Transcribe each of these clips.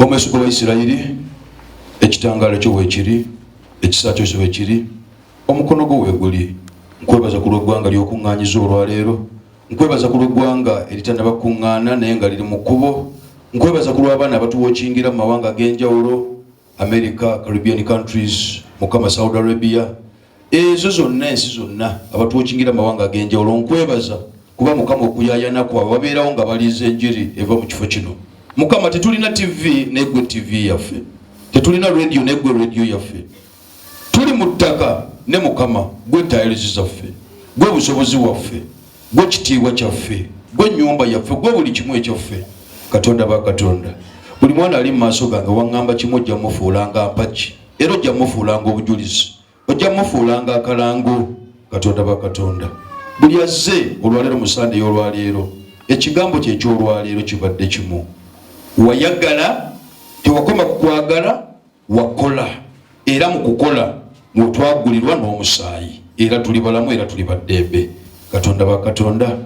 Omwesigwa wa Isirayiri ekitangalo kyo weekiri ekisa kyo weekiri omukono gwo weeguli nkwebaza ku lw'eggwanga ly'okuŋŋaanyiza olwaleero nkwebaza ku lw'eggwanga eritannaba kuŋŋaana naye nga liri mu kkubo nkwebaza ku lw'abaana abatuwookingira mu mawanga ag'enjawulo America, Caribbean countries, Mukama Saudi Arabia ezo zonna ensi zonna abatuwookingira mu mawanga ag'enjawulo nkwebaza kuba Mukama okuyaayana kwabwe babeerawo nga baliiza enjiri eva mu kifo kino. Mukama tetulina TV negwe TV yaffe, tetulina radio negwe radio yaffe, tuli mu ttaka ne Mukama gwe ttaayirizi zaffe, gwe busobozi waffe, gwe kitiibwa kyaffe, gwe nnyumba yaffe, gwe buli kimu ekyaffe. Katonda ba Katonda, buli mwana ali mu maaso gange waŋŋamba kimu ojja mufuulanga mpaki era ojja mufuulanga obujulizi, ojja mufuulanga akalango. Katonda ba Katonda, buli azze olwaleero mu Sande y'olwaleero ekigambo kye eky'olwaleero kibadde kimu. Wayagala, tewakoma kukwagala, wakola era mu kukola mwotwagulirwa n'omusaayi era tuli balamu era tuli baddembe. Katonda ba Katonda,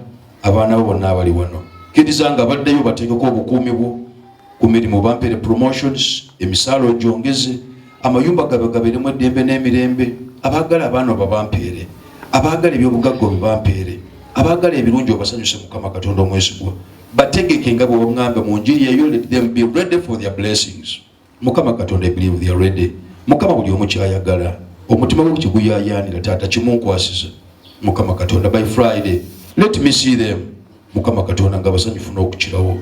abaana bo bonna abali wano kkiriza nga baddeyo bateekeko obukuumi bwo ku mirimu, bampere promotions, emisaala ogyongeze, amayumba gabe gabeeremu eddembe n'emirembe. Abaagala abaana babampeere, abaagala ebyobugagga obibampeere, abaagala ebirungi obasanyuse Mukama Katonda omwesigwa bategeke nga bwe waŋŋamba mu njiri eyo. Let them be ready for their blessings. Mukama Katonda, I believe they are ready. Mukama buli omu kyayagala omutima gwe kiguyaayaanira taata kimunkwasiza. Mukama Katonda, by Friday let me see them. Mukama Katonda nga basanyufu n'okukirawo.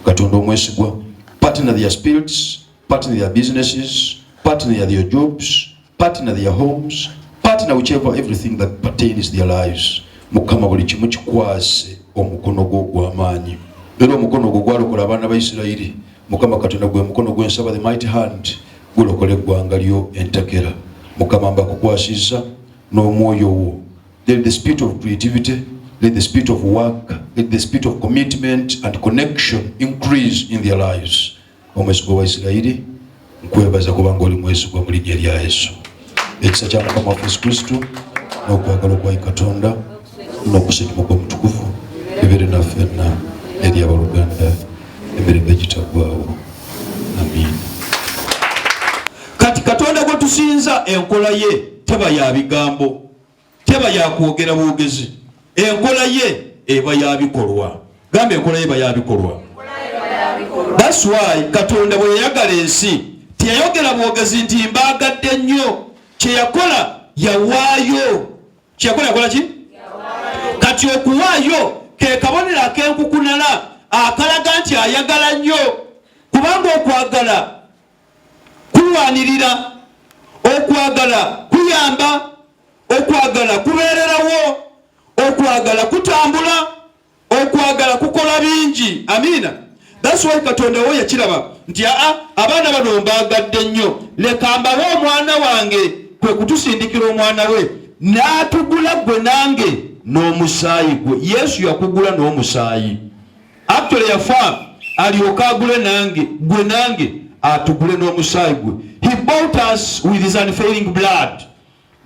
Katonda omwesigwa, partner their spirits, partner their businesses, partner their jobs, partner their homes, partner whichever everything that pertains their lives. Mukama buli kimu kikwase omukono gwo gw'amaanyi. Era omukono gwo gwalokola abaana ba Isirayiri. Mukama Katonda gwe mukono gw'ensaba, the mighty hand, gulokola eggwanga lyo entakera. Mukama mbakukwasiza n'omwoyo wo. Let the spirit of creativity, let the spirit of work, let the spirit of commitment and connection increase in their lives. Omwesigwa wa Isirayiri, nkwebaza kubanga oli mwesigwa mu linnya lya Yesu. Ekisa kya Mukama waffe Yesu Kristo n'okwagala kwa Katonda n'okusanyuka kw'omutukuvu bibeere naffe na eri abaluganda emirembe egitaggwaawo. Amin. Kati Katonda gwe tusinza enkola ye teba ya bigambo, teba ya kwogera bwogezi. Enkola ye eba ya bikolwa. Gamba enkola ye eba ya bikolwa. That's why Katonda bwe yayagala ensi teyayogera bwogezi nti mbaagadde nnyo. Kye yakola yawaayo. Kye yakola yakola ki? Kati okuwaayo ke kabonero ak'enkukunala akalaga nti ayagala nnyo, kubanga okwagala kulwanirira, okwagala kuyamba, okwagala kubeererawo, okwagala kutambula, okwagala kukola bingi. Amina. That's why Katonda we yakiraba nti abaana bano mbaagadde nnyo, leka mbawe omwana wange, kwe kutusindikira omwana we n'atugula gwe nange n'omusaayi gwe. Yesu yakugula n'omusaayi. Actually yafa alyoka agule nange gwe nange atugule n'omusaayi gwe. He bought us with his unfailing blood.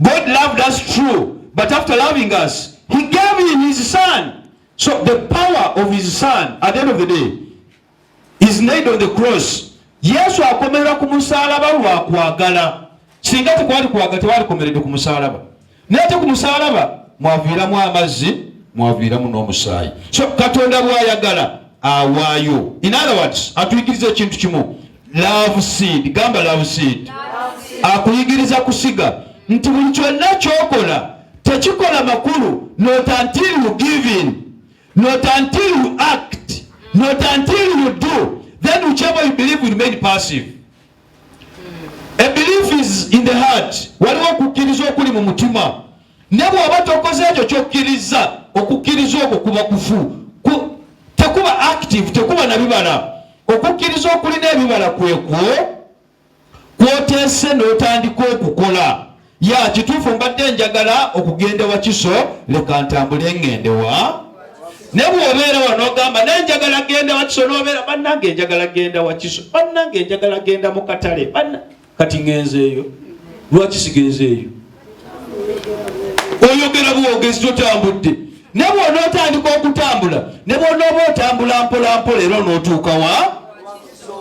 God loved us true, but after loving us he gave him his son. So the power of his son at the end of the day is laid on the cross. Yesu akomerera ku musalaba lwa kwagala. Singa tekwali kwagala tewali komeredde ku musalaba. Nate ku musalaba mwaviiramu amazzi, mwaviiramu n'omusaayi. So Katonda bw'ayagala awaayo. In other words, atuyigiriza ekintu kimu. Love seed. Gamba love seed. Akuyigiriza kusiga nti buli kyonna ky'okola tekikola makulu, not until you give in, not until you act, not until you do. Then whichever you believe will remain passive. A belief is in the heart. Waliwo okukkiriza okuli mu mutima. Ne bw'oba tokoze ekyo ky'okkiriza, okukkiriza okwo kuba kufu. Tekuba active, tekuba na bibala. Okukkiriza okuli n'ebibala kwekwo kwoteese n'otandika okukola. Ya kituufu mbadde njagala okugenda Wakiso, leka ntambule ngende wa. Ne bw'obeera wano ogamba nenjagala genda Wakiso, n'obeera bannange njagala genda Wakiso, bannange njagala genda mu katale, kati ngenzeeyo. Lwaki sigenzeeyo? Oyogera bwogezi totambudde. Ne bw'onootandika okutambula, ne bw'onooba otambula mpola mpola era n'otuuka wa?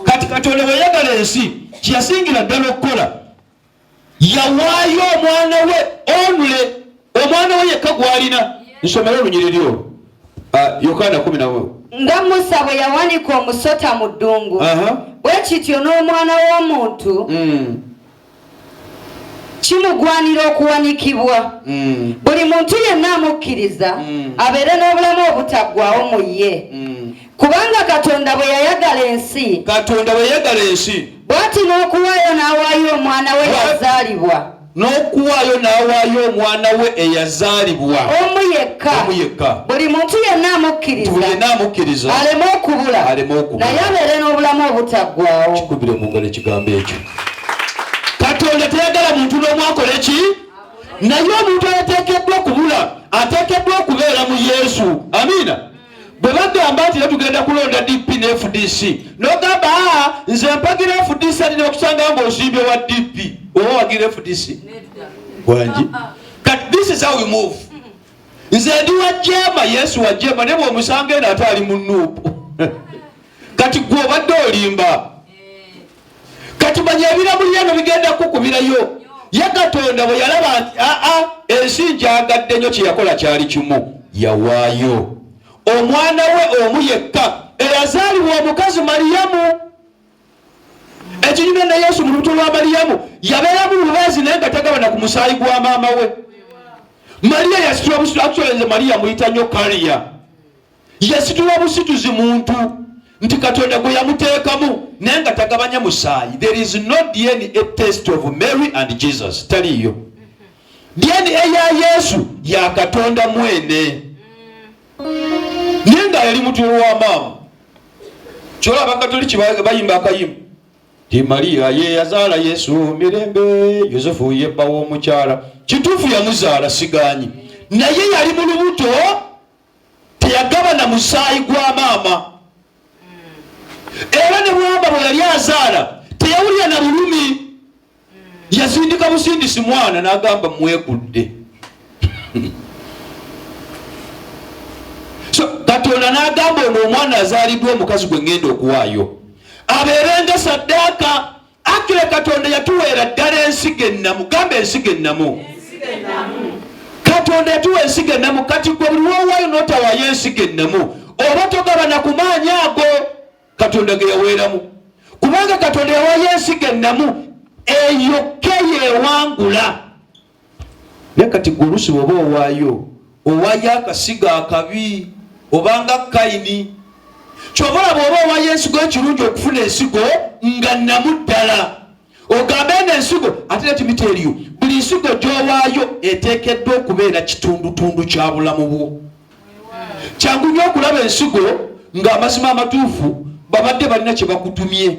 kati Katonda bwe yagala ensi kyasingira ddala okukola yawaayo omwana we onule omwana we yekka gwalina nsomera olunyiriri olwo Yokaana 10 nga Musa bwe yawanika omusota mu ddungu bwe kityo n'omwana w'omuntu kimugwanira okuwanikibwa buli muntu yenna amukkiriza abeere n'obulamu obutaggwaawo mu ye kubanga Katonda bwe yayagala ensi bw'ati n'okuwaayo n'awaayo omwana we yazaalibwa omu yekka buli muntu yenna amukkiriza aleme okubula naye abeere n'obulamu obutaggwaawo. Kikubire mu ngalo ekigambo ekyo. Katonda teyagala muntu n'omu akole ki? Naye omuntu ayateekeddwa okubula ateekeddwa okubeera mu Yesu. Amiina. Bwe bagamba nti tugenda kulonda DP ne FDC n'ogamba nze mpagira FDC ati n'okusanga ng'osimbye wa DP oba wagira FDC wangi. This is how we move. Nze ndi wa Jema, Yesu wa Jema, ne bw'omusanga eno ate ali mu Nuupu. Kati gwe obadde olimba. Kati manya ebiramuli eno bigenda kukubirayo. Ye Katonda bwe yalaba nti ensi njagadde nnyo kye yakola kyali kimu yawaayo omwana we omu yekka eyazaalibwa omukazi Mariyamu. Ekinyume ne Yesu mu lubuto lwa Mariyamu yabeera mu bubeezi naye nga tagabana ku musaayi gwa maama we. Mariya yasitula busituzi, actually Mariya muyita nnyo Kaliya. Yasitula busituzi muntu nti Katonda gwe yamuteekamu naye nga tagabanya musaayi. There is no DNA test of Mary and Jesus. Taliyo. DNA ya Yesu ya Katonda mwene. Nenga yali mutulo wa maama. Chola Abakatoliki bayimba akayimba. Ti Maria ye yazaala Yesu mirembe, Yosefu ye bba w'omukyala. Kituufu yamuzaala sigaanyi. Naye yali mu lubuto teyagabana musaayi gwa maama. Era ne bwamba bwe yali azaala teyawulira na bulumi. Yazindika busindisi mwana n'agamba mwekudde. So Katonda n'agamba ono omwana azaaliddwa omukazi gwe ngenda okuwaayo abeerenga saddaaka. Akira Katonda yatuweera ddala ensigo ennamu. Gamba ensigo ennamu. Katonda yatuwa ensigo ennamu. Kati gwe buli woowaayo n'otawaayo ensigo ennamu oba togabana ku maanyi ago Katonda ge yaweeramu. Kubanga Katonda yawaayo ensigo ennamu eyo ke yeewangula. Naye kati gwe oluusi bw'oba owaayo akasigo akabi obanga Kayini. Ky'obola bw'oba owaayo ensigo ekirungi okufuna ensigo nga nnamu ddala. Ogambe n'ensigo ate n'ekimiteeriyo buli nsigo gy'owaayo eteekeddwa okubeera kitundutundu kya bulamu bwo. Kyangu nnyo okulaba ensigo ng'amazima amatuufu babadde balina kye bakutumye.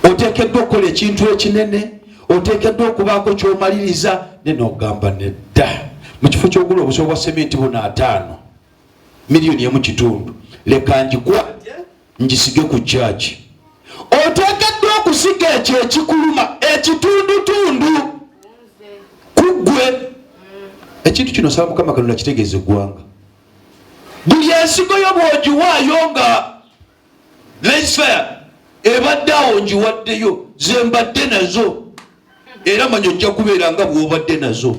Oteekeddwa okukola ekintu ekinene, oteekeddwa okubaako ky'omaliriza ne n'ogamba nedda. Mu kifo ky'ogula obuso bwa sementi buna 5 miliyoni emu kitundu leka ngikwate ngisige ku kyaki. Oteekeddwa okusiga ekyo ekikuluma ekitundutundu kuggwe. Ekintu kino saba Mukama Katonda kitegeeze eggwanga. Buli ensigo yo bw'ogiwaayo nga legisfire ebadde awo ngiwaddeyo ze mbadde nazo era manya ojja kubeera nga bw'obadde nazo.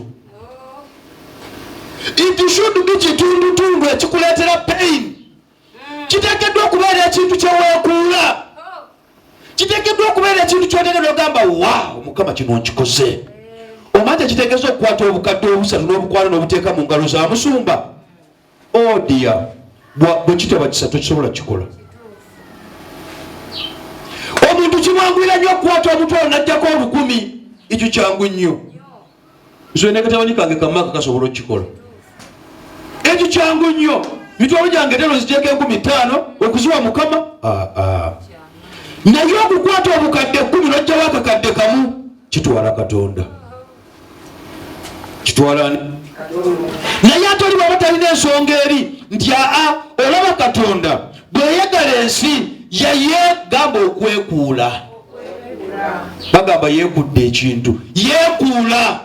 It should be kitundutundu ekikuleetera pain. Kiteekeddwa okubeera ekintu kyeweekuula. Kiteekeddwa okubeera ekintu kyotegedde ogamba waaw Mukama kino nkikoze. Omanje kitegeeza okukwata obukadde obusatu n'obukwala n'obuteeka mu ngalo za musumba. Oh dear. Bwe kitaba kisatu kisobola kikola. Omuntu kimwanguyira nnyo okukwata omutwalo n'ajjako 10,000. Ekyo kyangu nnyo. Nze ne katabani kange kamaka kasobola okukikola. Ekyo kyangu nnyo. Mitwalo gyange tero nziteeka 50,000 okuziwa Mukama. Naye okukwata obukadde 10 n'ojjawo akakadde kamu kitwala Katonda. Kitwala ani? Naye ate oli bw'aba talina ensonga eri nti olaba Katonda bw'eyagala ensi yagamba okwekuula. Bagamba yeekudde ekintu. Yeekuula.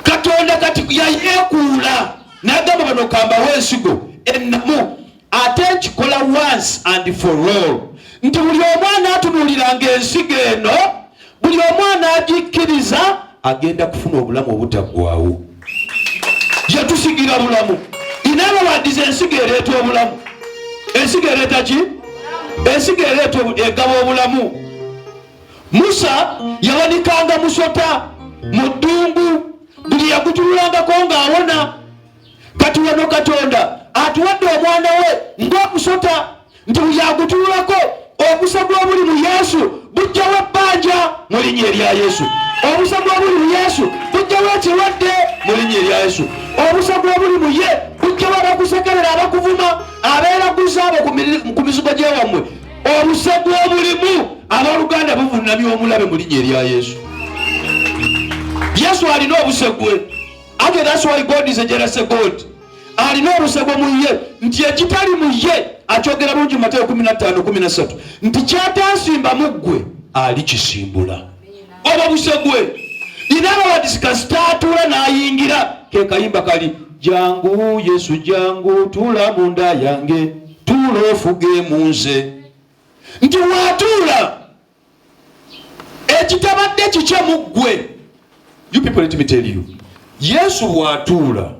Katonda kati yeekuula. N'agamba bano kambawo ensigo ennamu ate nkikola once and for all. nti buli omwana atunuuliranga ensigo eno, buli omwana agikkiriza agenda kufuna obulamu obutaggwaawo. Yatusigira bulamu. Inaabawadiza ensigo ereeta obulamu. Ensigo ereeta ki? Ensigo ereeta egaba obulamu. Musa yawanikanga musota mu ddungu, buli yagutululangako ng'awona. Kati wano Katonda atuwadde omwana we ng'omusota, nti buli yagutululako obusagwa obuli mu Yesu bujjawo ebbanja mu linnya erya Yesu. Obusagwa obuli mu Yesu bujjawo ekirwadde mu linnya erya Yesu. Obusagwa obuli mu ye bujjawo abakusekerera, abakuvuma, abeeraguza abo ku mizigo gy'ewammwe. Obusagwa obulimu abooluganda buvunnamya omulabe mu linnya erya Yesu. Yesu alina obusegwe. Ate that's why God is a jealous God. Alina obusegwe mu ye, nti ekitali mu ye akyogera bulungi mu Mateyo 15:13 nti kyatasimba mu ggwe alikisimbula. Oba busegwe. Inaabawadiza kasitaatula n'ayingira ke kayimba kali, jangu Yesu jangu tuula mu nda yange tuula ofuge mu nze. Nti waatuula ekitabadde kikye mu ggwe. You people, let me tell you, Yesu waatuula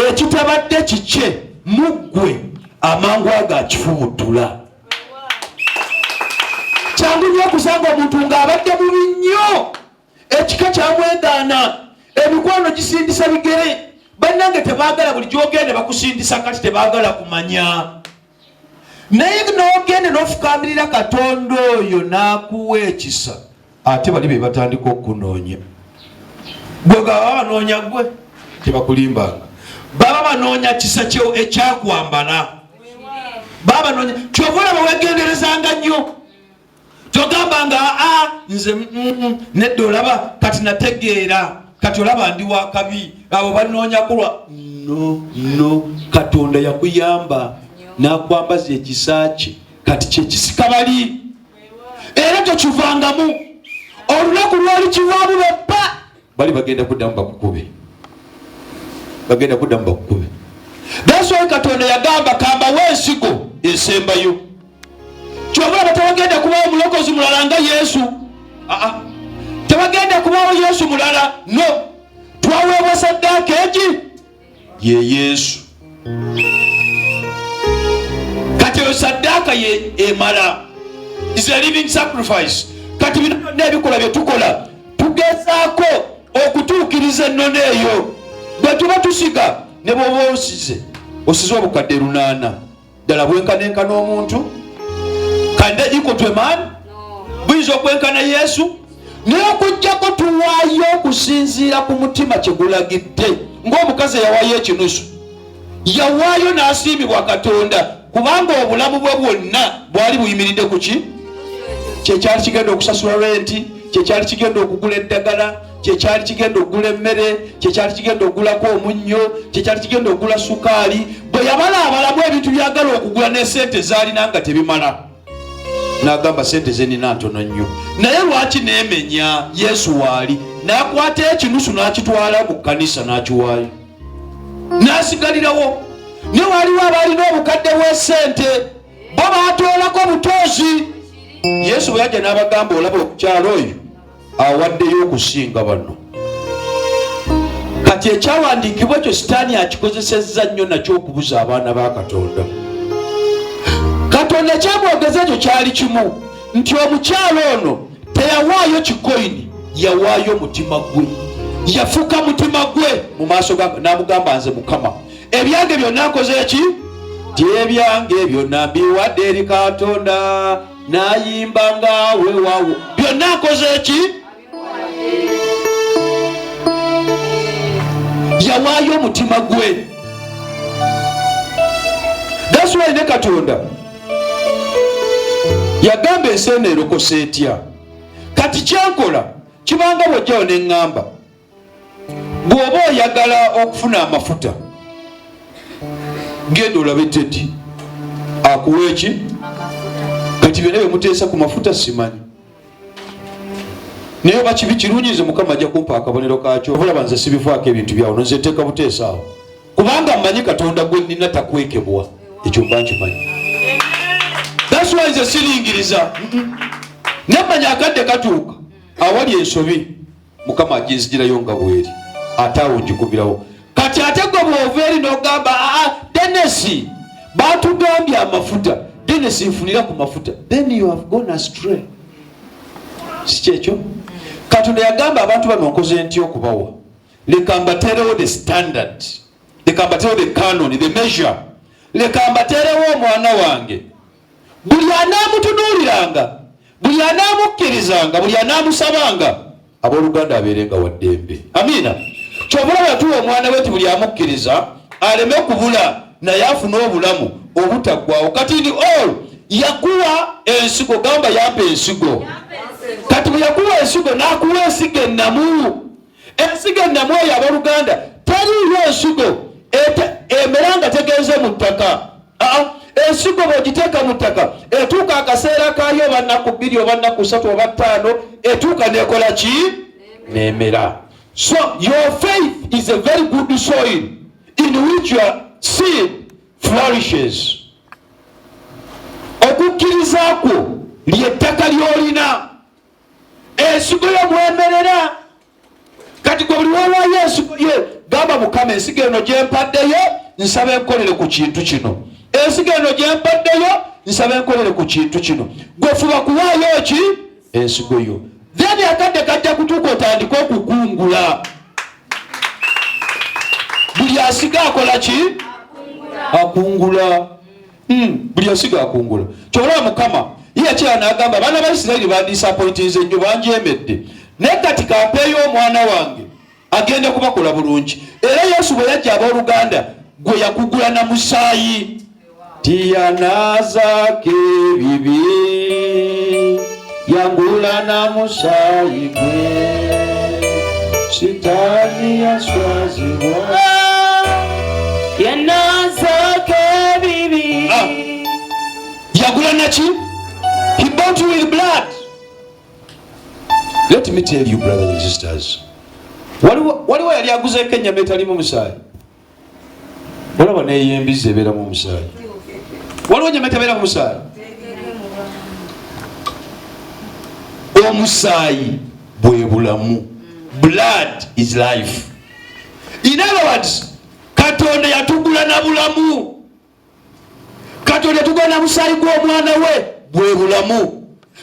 ekitabadde kikye mu ggwe amangu ago akifuutula. Kyangu nnyo okusanga omuntu ng'abadde mubi nnyo, ekika kyamwegaana, emikwano gisindisa bigere, bannange tebaagala buli gy'ogende bakusindisa, kati tebaagala kumanya. Naye n'ogende n'ofukamirira Katonda oyo n'akuwa ekisa, ate bali be batandika okunoonya. Gwe baba banoonya gwe tebakulimbanga, baba banoonya kisa kyo ekyakwambala, baba banoonya kyova olaba wegenderezanga nnyo. Togambanga nze nedda olaba kati nategeera, kati olaba ndi wa kabi, abo banoonya kulwa. No, Katonda yakuyamba n'akwambaza ekisa kye, kati kye kisika bali era tokivangamu. Olunaku lwali kivaamu beppa bali bagenda kuddamu bakukube, bagenda kuddamu bakukube. That's why Katonda yagamba kamba w'ensigo esembayo. Kyova batawagenda kubawo mulokozi mulala nga Yesu. Tewagenda kubawo Yesu mulala. No, twaweebwa saddaaka egi ye Yesu. Kati eyo saddaaka ye emala, is a living sacrifice. Kati bino byonna ebikola bye tukola tugezaako okutuukiriza ennono eyo. Bwe tuba tusiga ne bw'oba osize obukadde 8 ddala bwenkanenkana omuntu kande iko twemani buyinza okwenkana Yesu, naye okujjako tuwaayo okusinziira ku mutima kyegulagidde. Ng'omukazi yawaayo ekinusu, yawaayo n'asiimibwa Katonda kubanga obulamu bwe bwonna bwali buyimiridde ku ki? Kyekyali kigenda okusasula renti, kyekyali kigenda okugula eddagala, kyekyali kigenda okugula emmere, kyekyali kigenda okugulako omunnyo, kyekyali kigenda okugula sukaali. Bwe yabala abalamu ebintu byagala okugula n'esente zaalina nga tebimala, n'agamba sente ze nina ntono nnyo. Naye lwaki neemenya Yesu waali? N'akwata ekinusu n'akitwala mu kkanisa n'akiwaayo, n'asigalirawo. Ne waliwo abaalina obukadde bw'esente bo baatoolako butozi. Yesu bwe yajja n'abagamba olaba okukyalo oyo awaddeyo okusinga bano. Kati ekyawandiikibwa ekyo Sitaani akikozesezza nnyo nakyo okubuza abaana ba Katonda. Katonda kyamwogeza ekyo kyali kimu, nti omukyalo ono teyawaayo kikoyini, yawaayo mutima gwe, yafuka mutima gwe mu maaso n'amugamba nze Mukama ebyange byonna nkoze eki? Ti ebyange byonna mbiwadde eri Katonda, n'ayimba ngaawe waawo, byonna nkoze eki? Yawaayo omutima gwe. That's why ne Katonda yagamba ensi eno erokose etya. Kati kyankola kibanga bw'ojjawo ne ŋŋamba, bw'oba oyagala okufuna amafuta genda olabe Teddy akuwa eki? Kati byonna bye muteesa ku mafuta simanyi, naye oba kibi kirungi, nze Mukama ajja kumpa akabonero kaakyo. Olaba nze sibivaako ebintu byawo, nze nteeka buteesa awo kubanga mmanyi Katonda gwe nnina takwekebwa, ekyo mba nkimanyi. That's lwaki siringiriza nemanya akadde katuuka awali ensobi Mukama aginzigirayo nga bweri ate awo ngikubirawo kati ate gwe bw'ova eri n'ogamba Denesi batugambye amafuta Denesi nfunira ku mafuta, then you have gone astray. Si kyekyo Katonda yagamba abantu bano nkoze ntya okubawa leka mbateerewo the standard, leka mbateerewo the canon, the measure, leka mbateerewo omwana wange buli anaamutunuuliranga, buli anaamukkirizanga, buli anaamusabanga abooluganda abeerenga wa ddembe. Amiina. Kyobula yatuwa omwana we ti buli amukkiriza aleme kubula naye afune obulamu obutaggwaawo. Kati ni yakuwa ensigo, gamba yampa ensigo. Kati bwe yakuwa ensigo n'akuwa ensigo ennamu. Ensigo ennamu eyo abooluganda teriyo ensigo emeranga tegenze mu ttaka. Ensigo bw'ogiteeka mu ttaka etuuka akaseera kaayo oba nnaku 2 oba nnaku 3 oba 5 etuuka n'ekola ki? N'emera. So your faith is a very good soil in which your seed flourishes. Okukkiriza kwo ly'ettaka ly'olina. Ensigo y'omwemerera. Kati gwe buli wawaayo ensigo ye gamba Mukama ensigo eno gye mpaddeyo nsaba enkolere ku kintu kino. Ensigo eno gye mpaddeyo nsaba enkolere ku kintu kino. Gwe fuba kuwaayo ki? Ensigo yo. Then akadde kajja kutuuka otandika okukungula. Buli asiga akola ki? Akungula. Buli asiga akungula. Kyolaba Mukama ye kya n'agamba abaana ba Isirayiri bandisappointinze nnyo banjeemedde. Naye kati kampeeyo omwana wange agenda kubakola bulungi. Era Yesu bwe yajja abooluganda gwe yakugula na musaayi. Tiyanazake bibi yangula na musaayi gwe sitani yaswazibwa yanazake bibi yagula naki? He bought you with blood. Let me tell you brothers and sisters, waliwo yali aguzeeko ennyama etalimu musaayi. Olaba n'eyembiza ebeeramu omusaayi. Waliwo ennyama etabeeramu musaayi. Omusaayi bwe bulamu. Blood is life. In other words, Katonda yatugula na bulamu. Katonda yatugula na musaayi gw'omwana we bwe bulamu.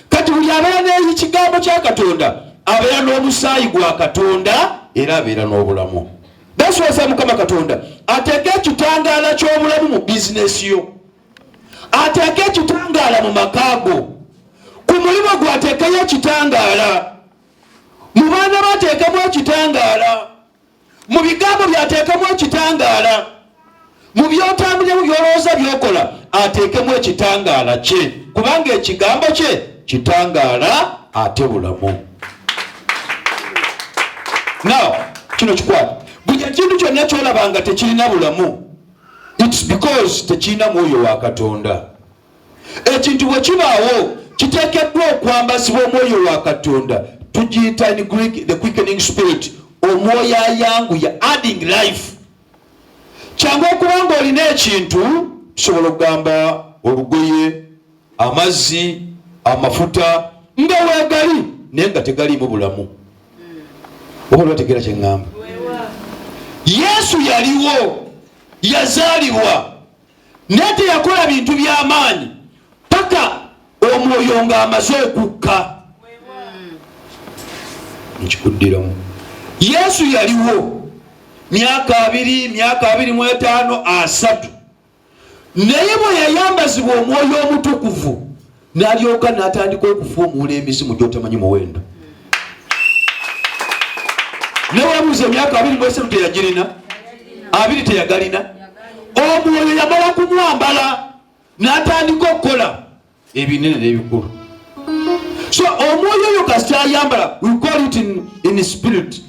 Kati buli abeera n'ekigambo kya Katonda abeera n'omusaayi gwa Katonda era abeera n'obulamu. That's why Mukama Katonda ateeke ekitangaala ky'obulamu mu bizinesi yo, ateeke ekitangaala mu makaago, ku mulimu gwe ateekeyo ekitangaala, mu baana bateekemu ekitangaala, mu bigambo byateekemu ekitangaala, mu byotambulira mu byolowooza byokola ateekemu ekitangaala kye, kubanga ekigambo kye kitangaala ate bulamu. Now kino kikwata buli ekintu kyonna kyolabanga tekirina bulamu, it's because tekirina mwoyo wa Katonda. Ekintu bwe kibaawo kiteekeddwa okwambazibwa omwoyo wa Katonda. Tugiyita in Greek the quickening spirit, omwoyo ayanguya, adding life. Kyangu okuba ng'olina ekintu, tusobola okugamba olugoye, amazzi, amafuta nga weegali naye nga tegaliimu bulamu. Oba lwategeera kye ŋŋamba. Yesu yaliwo, yazaalibwa, naye teyakola bintu by'amaanyi paka omwoyo ng'amaze okukka. Nkikuddiramu. Yesu yaliwo myaka 2, myaka 25, 3. Naye bwe yayambazibwa omwoyo omutukuvu n'alyoka n'atandika okufuumuula emisimu gy'otamanyi muwendo. Newabuuza emyaka 23 teyagirina, 2 teyagalina. Omwoyo yamala kumwambala n'atandika okukola ebinene n'ebikulu. So omwoyo oyo kasita ayambala, we call it in spirit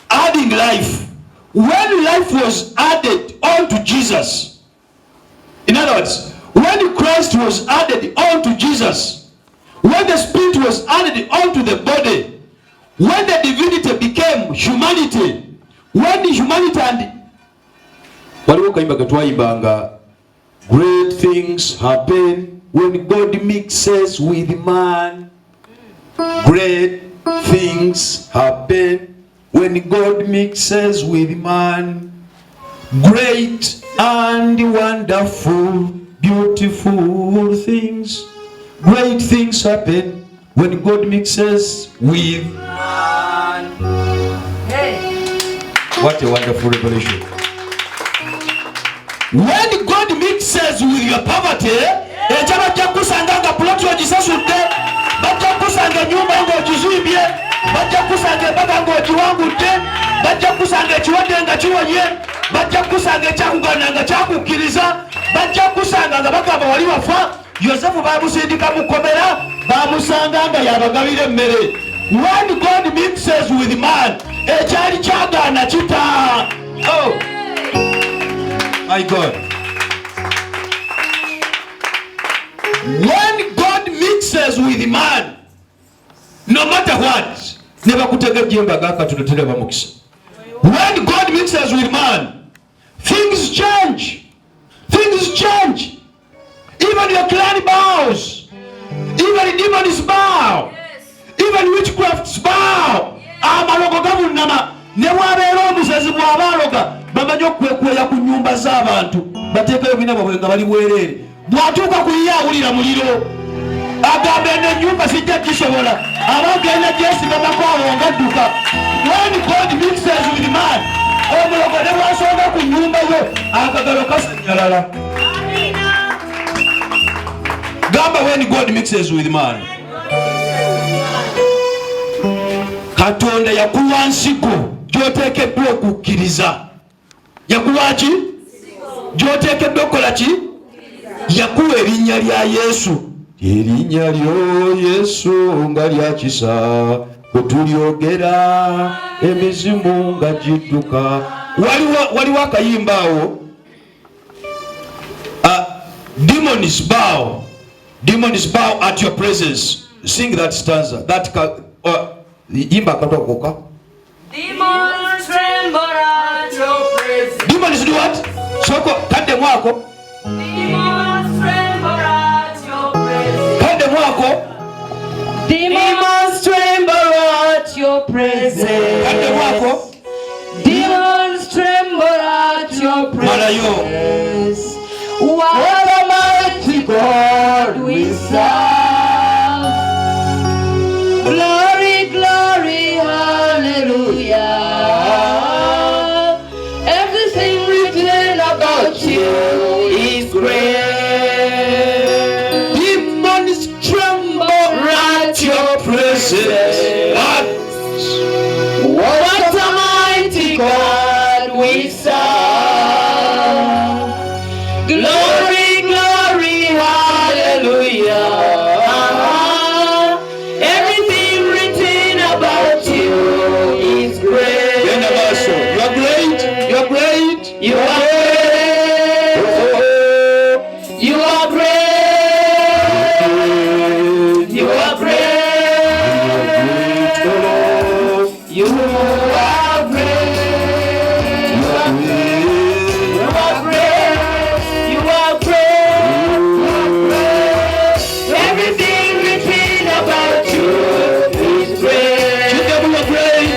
adding life. When life was added onto Jesus, in other words, when Christ was added onto Jesus, when the spirit was added onto the body, when the divinity became humanity, when the humanity and waliwo kayimba katwayimbanga, great things happen when God mixes with man, great things happen. When God mixes with man, great and wonderful, beautiful things. Great things happen when God mixes with man. Hey. What a wonderful revelation. When God mixes with your poverty, ejabajja kusanga nga plot ogisasudde, bajja kusanga nyumba ng'ogizimbye, bajja kusanga embaga ng'ogiwangudde, bajja kusanga ekiwadde nga kiwonye, bajja kusanga ekyakugana nga kyakukkiriza, bajja kusanga nga bagamba wali wafa. Yosefu bamusindika mu kkomera, bamusanga nga yabagabira emmere. When God mixes with man, ekyali kyagaana kita. Oh my God. When God mixes with man, no matter what, never kutega jemba gaka tunatenda bamukisa. When God mixes with man, things change. Things change. Even your clan bows. Even demons bow. Even witchcrafts bow. Amalogo gabunama. Newabeera omusezi bw'abaloga bamanyi okwekweya ku nnyumba z'abantu bateekayo bina bwabwe nga bali bwereere. Bw'atuuka ku ye awulira muliro agamba eno ennyumba sijja gisobola abagenda gyesigama awo ngadduka. When God mixes with man, omulogo ne bw'asonga ku nnyumba yo akagalo kasanyalala. Gamba when God mixes with man. Katonda yakuwa nsigo gy'oteekeddwa okukkiriza. Yakuwa ki? Gy'oteekeddwa okukola ki? Yakuwa erinnya lya Yesu. Erinnya lyo Yesu nga lya kisa, kutulyogera emizimu nga gidduka. Waliwo akayimba awo. Demons bow. Demons bow at your presence. Sing that stanza. That yimba katokoka. Demons tremble at your presence. Demons do what? Soko kande mwako. Demons tremble at your presence. Kande mwako. Demons tremble at your presence. Kande mwako. Demons tremble at your presence. What a mighty God we serve. Glory, glory, hallelujah. Everything written about you is great. Demons tremble at your presence. What a mighty God we serve. Glory, glory, hallelujah. Everything written about you is great. You are great. You are great. You are great. You are great. You are great. You are great. You are great. You are great. Everything written about you is great. You are great.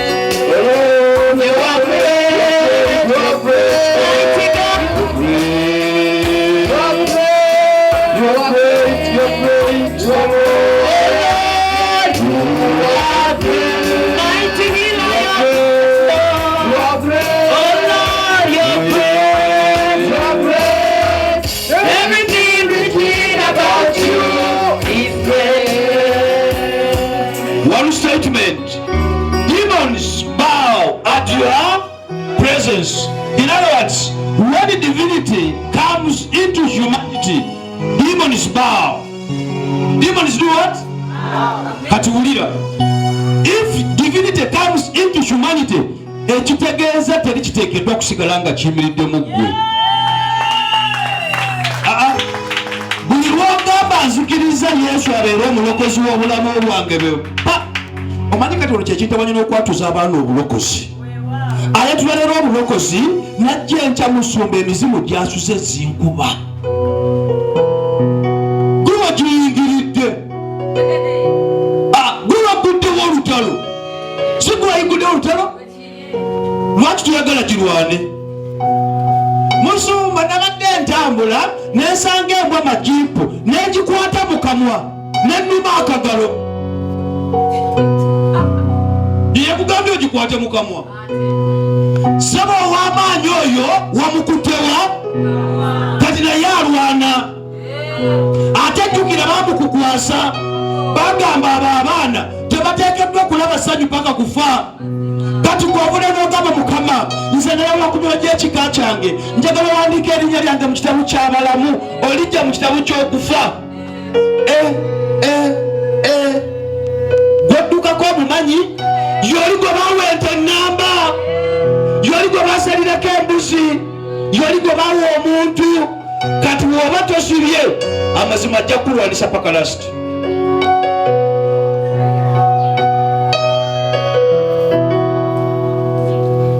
You are great. You are great. Mighty God. You are great. You are great. You are great. You are great. You are great. Mighty healer. You are great. Oh Lord, you're great. You're great. Everything written about you is great. One statement. Demons bow at your presence. In other words, when divinity comes into humanity, demons bow. Demons do what? Katuulira. If divinity comes into humanity, ekitegeeza teri kiteekeddwa kusigala nga kiyimiridde mu ggwe. Buli lw'ogamba nzikiriza Yesu abeere omulokozi w'obulamu bwange pa omanyi kati olwo kyekintabanya n'okwatuza abaana obulokozi. Ayatula leero obulokozi najja enkya musumba emizimu gyasuze zinkuba. Gwe lwaki tuyagala girwane? Musumba nabadde ntambula nensanga embwa majipu negikwata mu kamwa nennuma akagalo. Yekugambye ogikwate mu kamwa. Saba ow'amaanyi oyo wamukutewa kati naye alwana. Ate jjukira bamukukwasa bagamba abo abaana tebateekeddwa kulaba ssanyu paka kufa. Kati gw'obula n'ogamba Mukama nze nalaba okunywa ekika kyange njagala wandiika erinnya lyange mu kitabu ky'abalamu olijja mu kitabu ky'okufa. Gwoddukako omumanyi yoli gwe bawenta ennamba, yoli gwe basalirako embuzi, yoli gwe bawa omuntu. Kati bw'oba tosibye amazima ajja kulwanisa paka lasiti.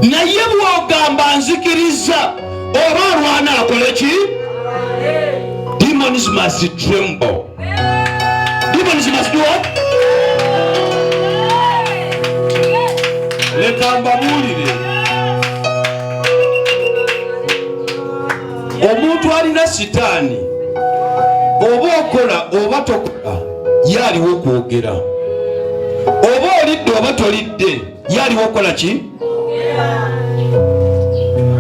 Naye bw'ogamba nzikiriza oba alwana akole ki? Demons must tremble. Demons must do what? Leka mbabuulire. Omuntu alina sitaani oba okola oba tokola yaliwo okwogera. Oba olidde oba tolidde yaliwo okola ki?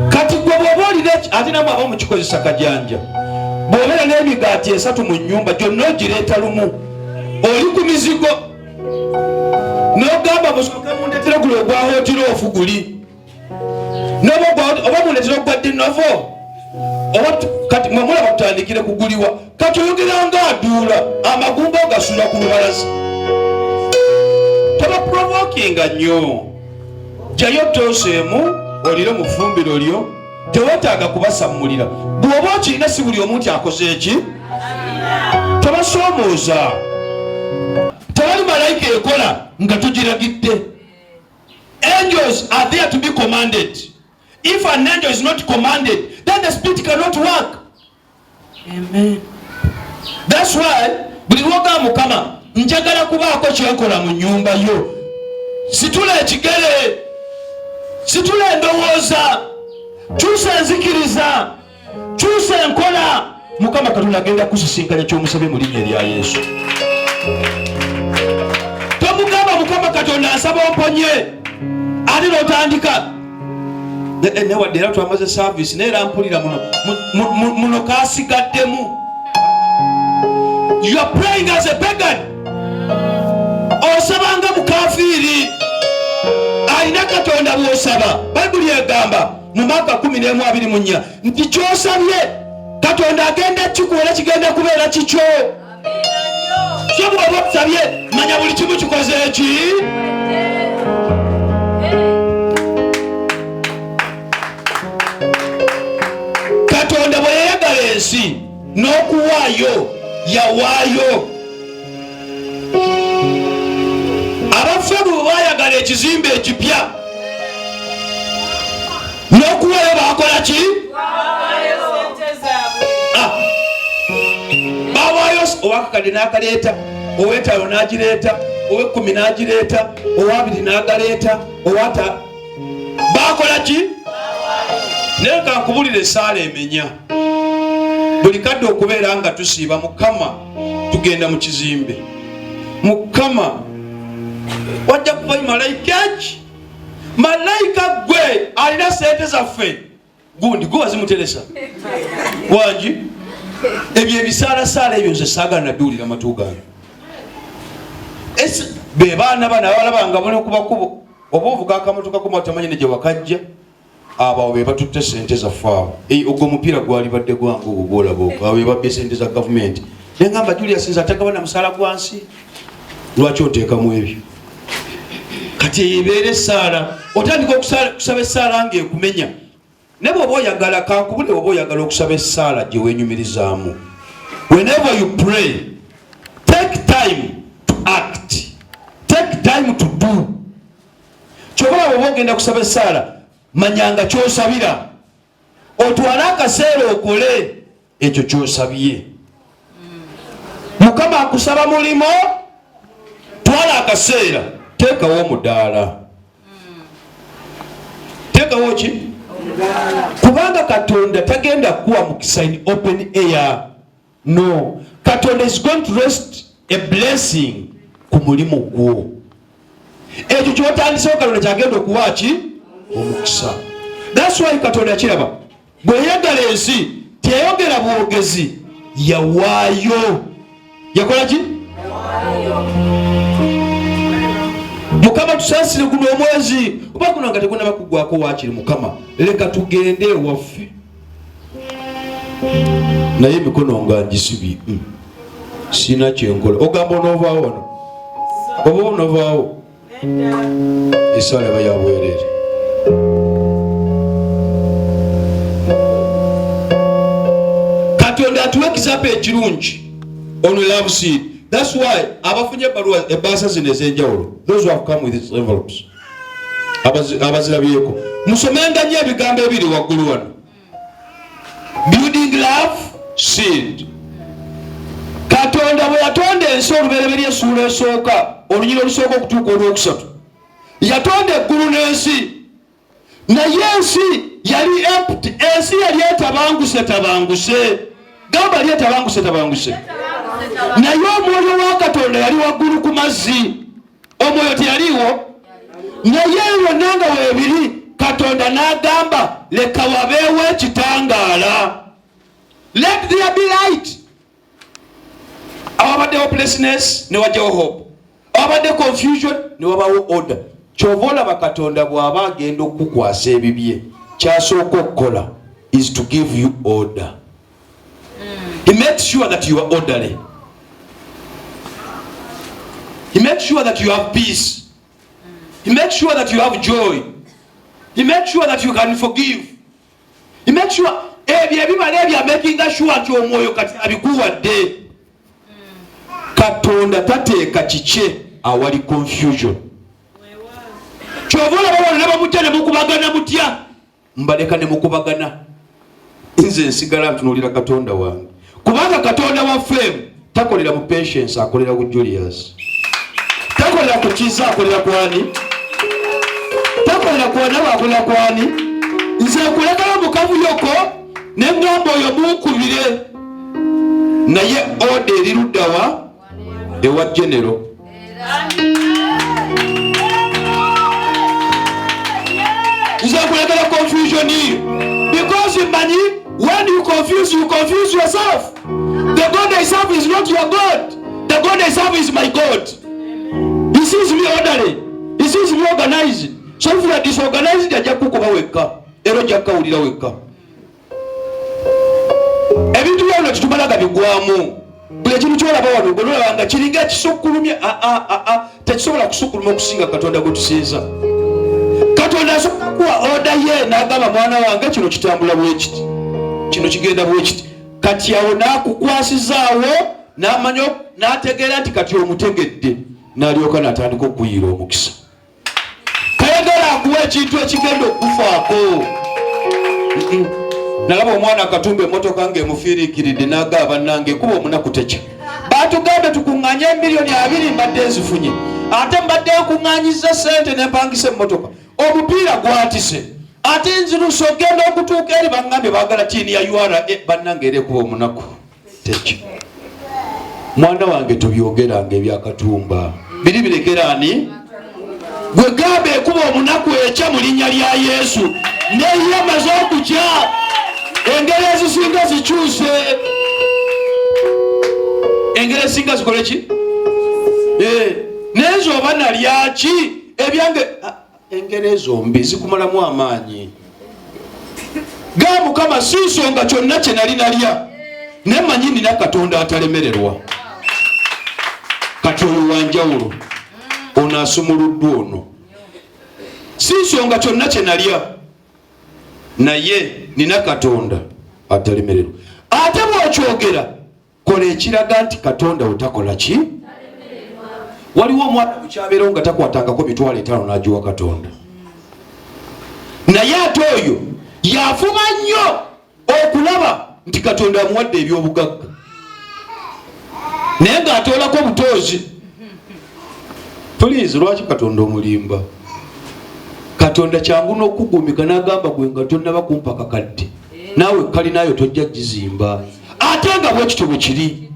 Kati gwe bw'oba olina ate namwe aba mukikozesa kajanja. Bw'obeera n'emigaati 3 mu nnyumba gyonna ogireeta lumu oli ku mizigo n'ogamba musooke mundeetera guli ogwa hotiroofu guli oba mundeetera ogwa dinovo kati mwemulaba kutandikire kuguliwa. Kati oyogera ng'aduula amagumba ogasula ku lubalaza. Toba provokinga nnyo. Jjayo tooseemu olire mu ffumbiro lyo tewetaaga kubasammulira. Bw'oba okirina si buli omuntu akoze eki? Tobasoomooza. Tewali malayika ekola nga tugiragidde. Angels are there to be commanded. If an angel is not commanded, then the spirit cannot work. Amen. That's why buli lwoga Mukama njagala kubaako kyenkola mu nnyumba yo. Situla ekigere, situla endowooza, kyusa enzikiriza, kyusa enkola. Mukama Katonda agenda kusisinkanya ky'omusabye mu linnya erya Yesu. Tomugamba Mukama Katonda asaba omponye ate n'otandika newadde era twamaze service naye era mpulira muno kasigaddemu. You are praying as a pagan. Osabanga mukafiiri alina Katonda bw'osaba. Bayibuli egamba mu Maaka 11:24 nti ky'osabye Katonda agenda kikuwa kigenda kubeera kikyo. So bw'oba okusabye manya buli kimu kikoze eki. Katonda bwe yayagala ensi n'okuwaayo yawaayo. Abaffe bwe baayagala ekizimbe ekipya n'okuwaayo baakola ki? Bawaayo ow'akakadde n'akaleeta, ow'ettaano n'agireeta, ow'e10 n'agireeta, ow'abiri n'agaleeta, ow'ata baakola ki? Naye kankubulire essaala emenya. Buli kadde okubeera nga tusiiba Mukama tugenda mu kizimbe. Mukama wajja kuvayo malayika ki? Malayika gwe alina sente zaffe gundi gwe wazimuteresa wangi. Ebyo ebisaalasala ebyo nze saagala nabiwulira matu gange. Be baana bana abalabanga bali okubakubo oba ovuga akamotoka koma tamanyi ne gye wakajja abo be batutte sente zaffe abo. Ogwo omupiira gwali badde gwange ogwo gwolaba abo be babbye sente za gavumenti. Ne ngamba Julius nze atagaba na musaala gwansi lwaki oteekamu ebyo? Kati ebeera essaala otandika okusaba essaala ng'ekumenya. Ne bw'oba oyagala kankubule oba oyagala okusaba essaala gye weenyumirizaamu. Whenever you pray, take time to act. Take time to do. Kyobala bw'oba ogenda kusaba essaala manyanga ky'osabira. Otwale akaseera okole ekyo ky'osabye. Mukama akusaba mulimo, twala akaseera teekawo omudaala. kuteekawo ki kubanga Katonda tagenda kuwa mukisa in open air. No, Katonda is going to rest a blessing ku mulimu gwo. Ekyo kyotandisewo Katonda kyagenda okuwa ki omukisa. That's why Katonda kiraba bwe yagala ensi teyayogera bwogezi, yawaayo. Yakola ki? Mukama tusaasire guno omwezi oba guno nga tegunaba kugwako waakiri Mukama leka tugende ewaffe. Naye emikono nga ngisibi sina kyenkola. Ogamba onoovaawo wano oba onoovaawo esaala eba yabwereere. Katonda atuwa ekisampa ekirungi on love seed. That's why abafunye baluwa ebbaasa zino ez'enjawulo, those who have come with these envelopes, abazirabyeko musomenga nnyo ebigambo ebiri waggulu wano. Building love seed. Katonda bwe yatonda ensi olubereberye essuula esooka olunyira olusooka okutuuka olwokusatu, yatonda eggulu n'ensi, naye ensi yali empty. Ensi yali etabanguse. Gamba yali etabanguse. Naye omwoyo wa Katonda yali waggulu ku mazzi. Omwoyo teyaliwo. Naye yonna nga weebiri, Katonda n'agamba leka wabeewo ekitangaala. Let there be light. Awabadde hopelessness ne wajjawo hope. Awabadde confusion ne wabawo order. Kyova olaba Katonda bw'aba agenda okukukwasa ebibye, kyasooka okukola is to give you order. He makes sure that you are orderly. He makes sure that you have peace. He makes sure that you have joy. He makes sure that you can forgive. He makes sure ebyo making sure nti omwoyo kati abikuwadde. Katonda tateeka kikye awali confusion. Kyova olaba ne bamutya ne mukubagana mutya, mbaleka ne mukubagana. Nze nsigala ntunuulira Katonda wange. Kubanga Katonda waffe takolera mu patience, akolera ku Julius. Takolera ku Kiza, akolera ku ani? Takolera ku Anaba, akolera ku ani? Nze nkulekera mukavu yoko ne ngamba oyo munkubire. Naye order eri luddawa ewa general. Nze nkulekera confusion because imani when you confuse yourself. The God I serve is not your God. The God I serve is my God. He sees me orderly. He sees me organized. So if you are disorganized, ajja kukuba wekka. Ero jakka ulira wekka. Ebintu byonna tutumalaga bigwamu. Buli ekintu kyolaba wano gololaba nga kiringa kisukkulumya. Tekisobola kusukkuluma okusinga Katonda gwe tusinza. Katonda asobola kuwa order ye n'agamba mwana wange kino kitambula bwe kiti. Kino kigenda bwe kiti. Kati awo n'akukwasizaawo n'amanya n'ategeera nti kati omutegedde n'alyoka n'atandika okuyiira omukisa. Kayagala akuwa ekintu ekigenda okufaako. Nalaba omwana akatumba emmotoka ng'emufiiriikiridde n'agamba bannange kuba omunaku tekya. Batugambe tukuŋŋaanye miliyoni 2 mbadde nzifunye. Ate mbadde nkuŋŋaanyiza ssente ne mpangisa emmotoka. Omupiira gwatise. Ate nziruso ogenda okutuuka eri baŋŋambye baagala tiini ya URA bannange era ekuba omunaku tekya. Mwana wange tobyogeranga ebyakatumba. Biri birekera ani? Gwe gamba ekuba omunaku ekya mu linnya lya Yesu. Naye amaze okukya. Engeri ezisinga zikyuse. Engeri ezisinga zikole ki? N'ezo oba nalyaki ebyange engeri ezombi zikumalamu amaanyi. Ga Mukama si nsonga kyonna kye nali nalya. Ne manyi nina Katonda atalemererwa. Kati oyo wanjawulo. Ono asumuluddwa ono. Si nsonga kyonna kye nalya. Naye nina Katonda atalemererwa. Ate bw'okyogera kola ekiraga nti Katonda utakola ki? Waliwo omwana bukyabeerawo nga takwatangako $5,000 n'agiwa Katonda. Naye ate oyo yafuba nnyo okulaba nti Katonda amuwadde ebyobugagga. Naye ng'atoolako obutozi. Please, lwaki Katonda omulimba? Katonda kyangu n'okugumika n'agamba gwe nga tonnaba kumpa kakadde naawe kalinayo tojja gizimba ate nga bwekityo bwe kiri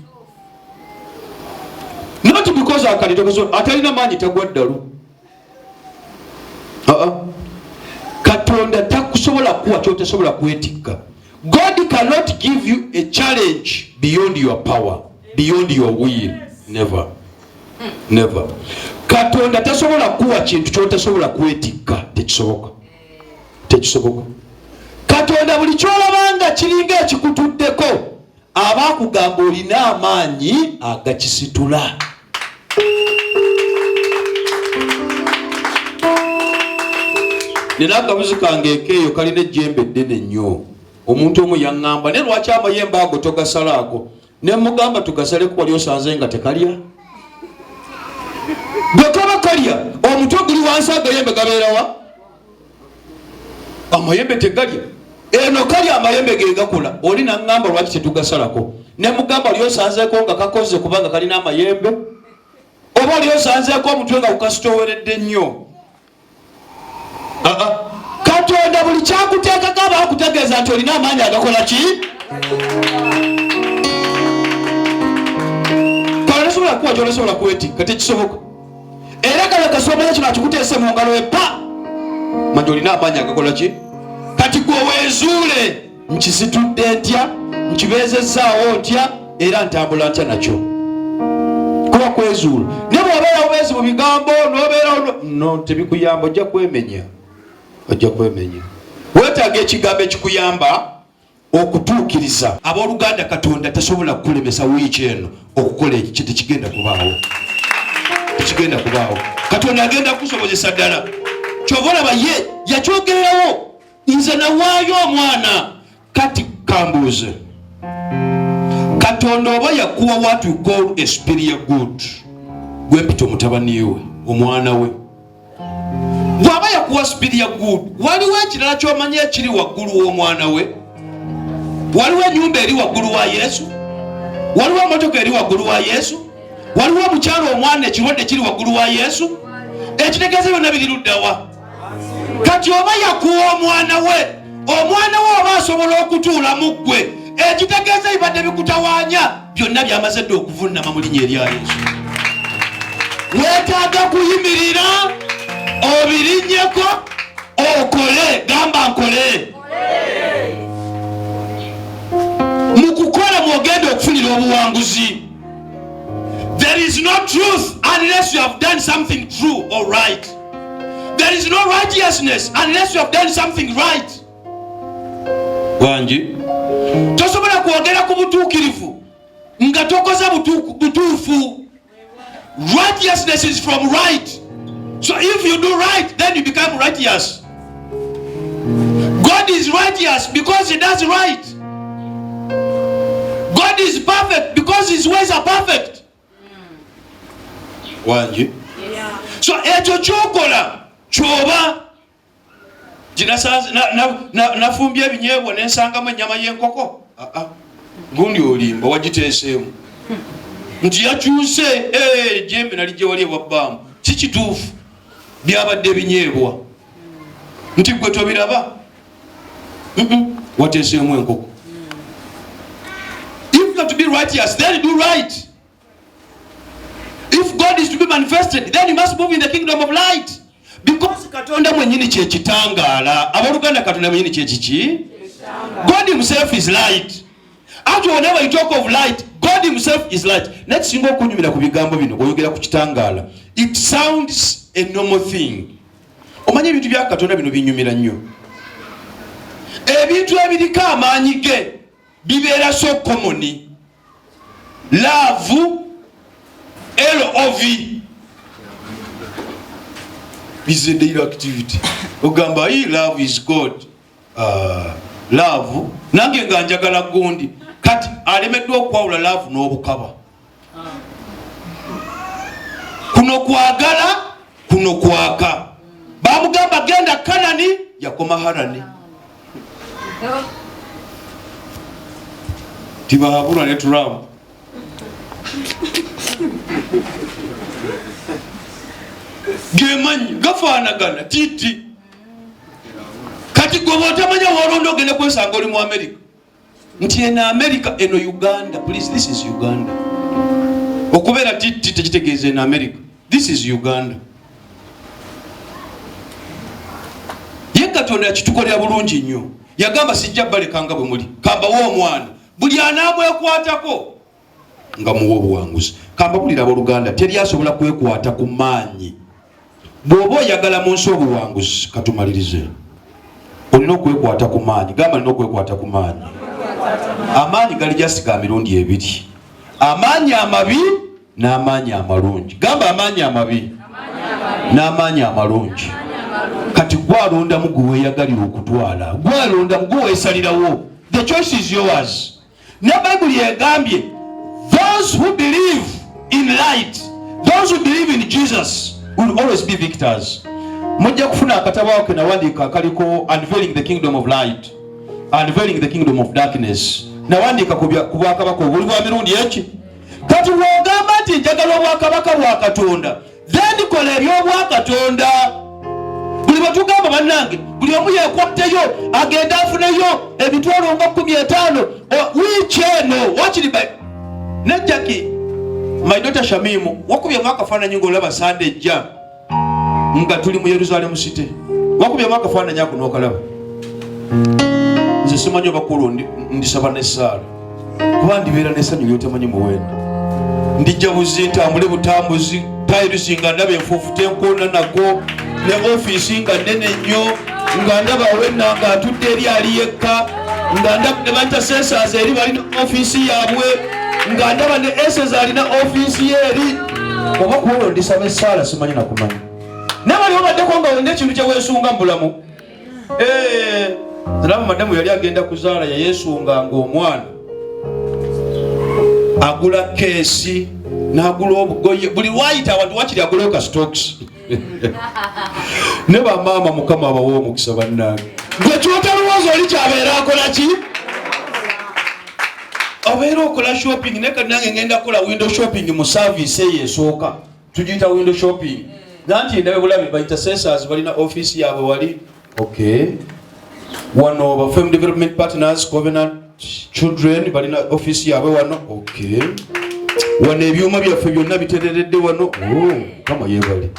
not because akalitokezo atalina maanyi tagwa ddalu. Katonda takusobola kuwa kyotasobola kwetikka. God cannot give you a challenge beyond your power, beyond your will. Never. Never. Katonda tasobola kuwa kintu kyotasobola kwetikka. Tekisoboka. Tekisoboka. Katonda buli kyolabanga kiringa ekikutuddeko abaakugamba olina amaanyi agakisitula. Nina akabuzi kange ekeeyo kalina ejjembe ddene nnyo. Omuntu omu yaŋŋamba ne lwaki amayembe ago togasalaako ne mugamba tugasaleko wali osanze nga tekalya. Bwe kaba kalya omutwe guli wansi agayembe gabeerawa? Amayembe tegalya. Eno kalya amayembe ge gakula. Oli naŋŋamba lwaki tetugasalako ne mugamba oli osanzeeko nga kakoze kubanga kalina amayembe oba oli osanzeeko omutwe nga gukasitoweredde nnyo. Katonda buli kyakuteekako aba akutegeeza nti olina amaanyi agakola ki? Kale nasobola kuwa gy'onasobola kwetikka tekisoboka. Era kale kasomanya kino akikuteese mu ngalo epa manya olina amaanyi agakola ki? Kati gwe weezuule nkisitudde ntya, nkibeezezzaawo ntya era ntambula ntya nakyo. Kuba kwezuula ne bw'obeera bubeezi mu bigambo n'obeera no tebikuyamba ojja kwemenya. Ojja kwemenya. Weetaaga ekigambo ekikuyamba okutuukiriza. Abooluganda Katonda tasobola kukulemesa wiiki eno okukola ekyo tekigenda kubaawo. Tekigenda kubaawo. Katonda agenda kukusobozesa ddala. Kyova olaba ye yakyogererawo nze nawaayo omwana. Kati kambuuze. Katonda oba yakuwa what you call a superior good. Gwe mpita omutabani we, omwana we. Bw'aba yakuwa superior good, waliwo ekirala ky'omanya ekiri waggulu w'omwana we? Waliwo ennyumba eri waggulu wa Yesu? Waliwo emmotoka eri waggulu wa Yesu? Waliwo omukyalo omwana ekirwadde kiri waggulu wa Yesu? Ekitegeeza byonna biri luddawa? Kati oba yakuwa omwana we oba asobola okutuula mu ggwe, ekitegeeza bibadde bikutawaanya byonna byamaze dde okuvunnama mu linnya erya Yesu. Weetaaga kuyimirira obirinnyeko okole. Gamba nkole. Mu kukola mwogenda okufunira obuwanguzi. There is no truth unless you have done something true or right. There is no righteousness unless you have done something right. Wanji tosobola kwogera ku butuukirivu nga tokoza butuufu. Righteousness is from right. So if you do right, then you become righteous. God is righteous because he does right. God is perfect because his ways are perfect. Wanji? Yeah. So ekyo kyokola kyoba nafumbye ebinyeebwa nensangamu ennyama y'enkoko. Gundi olimba wagiteeseemu nti yakyuse jembe nali gye wali ewabbaamu. Kikituufu byabadde ebinyeebwa nti gwe tobiraba wateeseemu enkoko. If you have to be righteous, then do right. If God is to be manifested, then you must move in the kingdom of light. Because Katonda mwenyini kye kitangaala. Abooluganda Katonda mwenyini kye kiki? God himself is light. Actually, whenever you talk of light, God himself is light. Nekisinga okunyumira ku bigambo bino oyogera ku kitangaala. It sounds a normal thing. Omanye ebintu bya Katonda bino binyumira nnyo. Ebintu ebiriko amaanyi ge bibeera so common. Love, L-O-V is a daily activity. Ogamba hii love is God. Love nange nga njagala gundi kati alemeddwa okwawula love n'obukaba. Kuno kwagala, kuno kwaka. Bamugamba genda Kanani, yakoma Harani. Tibahabura ne turamu. Gemanyi gafaanagana titi bwoba otamanya woolonda ogenda kwesanga oli mu America nti eno America eno Uganda. Please, this is Uganda. Okubeera titi tekitegeeza eno America. This is Uganda. Ye Katonda yakitukolera bulungi nnyo. Yagamba sijja balekanga bwe muli. Kambawo omwana. Buli anaamwekwatako nga muwa obuwanguzi. Kamba bulira abooluganda teri asobola kwekwata ku maanyi. Bw'oba oyagala mu nsi obuwanguzi katumalirize. Olina okwekwata ku maanyi. Gamba olina okwekwata ku maanyi. Amaanyi gali jasika mirundi ebiri. Amaanyi amabi n'amaanyi amalungi. Gamba amaanyi amabi n'amaanyi amalungi. Kati gwalonda mu gwe weeyagalira okutwala. Gwalonda mu gwe weesalirawo. The choice is yours. Ne Bible yegambye those who believe in light, those who believe in Jesus will always be victors. Mujja kufuna akatabo ako nawandiika kaliko unveiling the kingdom of light, unveiling the kingdom of darkness. Nawandiika ku bwakabaka obuli bwa mirundi eki. Kati bw'ogamba nti njagala obwakabaka bwa Katonda, then kola eby'obwakatonda. Buli batugamba bannange, buli omu yeekwatteyo agenda afuneyo emitwalo nga 15 wiiki eno wakiri ne Jackie, my daughter Shamimu, wakubye mwaka faananyi ng'olaba Sunday ejja nga tuli mu Yerusalemu City. Wakubye mwaka faananyi ako n'okalaba. Nze simanyi obakulu ndisaba n'essaala kuba ndibeera n'essanyu ly'otamanyi muwendo. Ndijja buzi ntambule butambuzi tayirusi nga ndaba enfuufu tenkoona nako ne ofiisi nga nnene nnyo nga ndaba awenna nga atudde eri ali yekka nga ndaba ne bantasesaza eri balina ofiisi yaabwe nga ndaba ne eseza alina ofiisi ye eri. Oba kuolwo ndisaba essaala simanyi nakumanya. Ne bali obaddeko nga wenda ekintu kye weesunga mu bulamu. Zalama madamu yali agenda kuzaala yayeesunga ng'omwana agula keesi n'agula obugoye buli wayita abantu wakiri agulayo ka stocks. Ne bamaama Mukama abawa omukisa bannange. Gwe kyotalowooza oli kyabeera akola ki? Obeera okola shopping ne kati nange ngenda kukola window shopping mu service eyo esooka. Tugiyita window shopping. Nanti ndabe bulabe bayita sensors balina office yaabwe wali. Okay. Wano ba Farm Development Partners Covenant Children balina office yaabwe wano. Okay. Wano ebyuma byaffe byonna bitereredde wano. Kama yebali.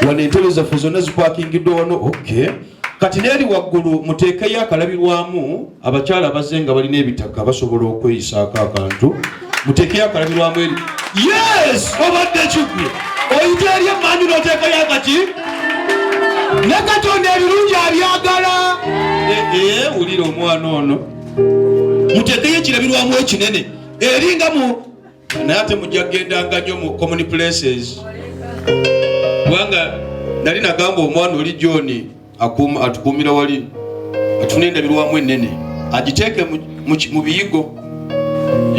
Wano entebe zaffe zonna zipakingiddwe wano. Okay. Kati neeri waggulu muteekeyo akalabirwamu abakyala abazenga balina ebitaka basobola okweyisaako akantu. Muteekeyo akalabirwamu eri. Yes! Obadde kikwe. Oyita eri emmanju n'oteekayo akaki? Ne Katonda ebirungi abyagala. Wulira omwana ono. Muteekeyo ekirabirwamu ekinene. Eri nga mu naye ate mujja kugendanga nnyo mu common places. Kubanga nali nagamba omwana oli John atukuumira wali atuna endabirwamu ennene agiteeke mu biyigo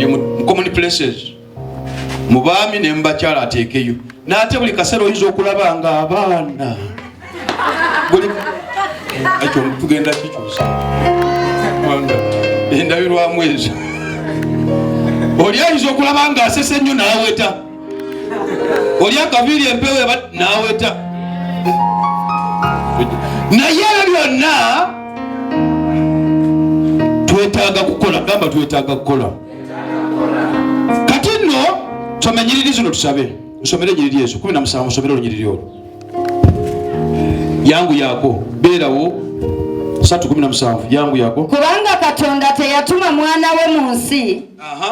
mu common places mu baami ne mu bakyala ateekeyo. N'ate buli kaseera oyinza okulaba nga abaana ekyo tugenda kikyusa endabirwamu ezo oli ayinza okulaba nga asese nnyo n'aweta oli akaviiri empewo n'aweta naye byonna twetaaga kukola. Gamba twetaaga kukola. Kati nno soma ennyiriri zino tusabe. Nsomere ennyiriri ezo 17 nsomere olunyiriri olwo. Yangu yako beerawo 3:17 yangu yako. Kubanga Katonda teyatuma mwana we mu nsi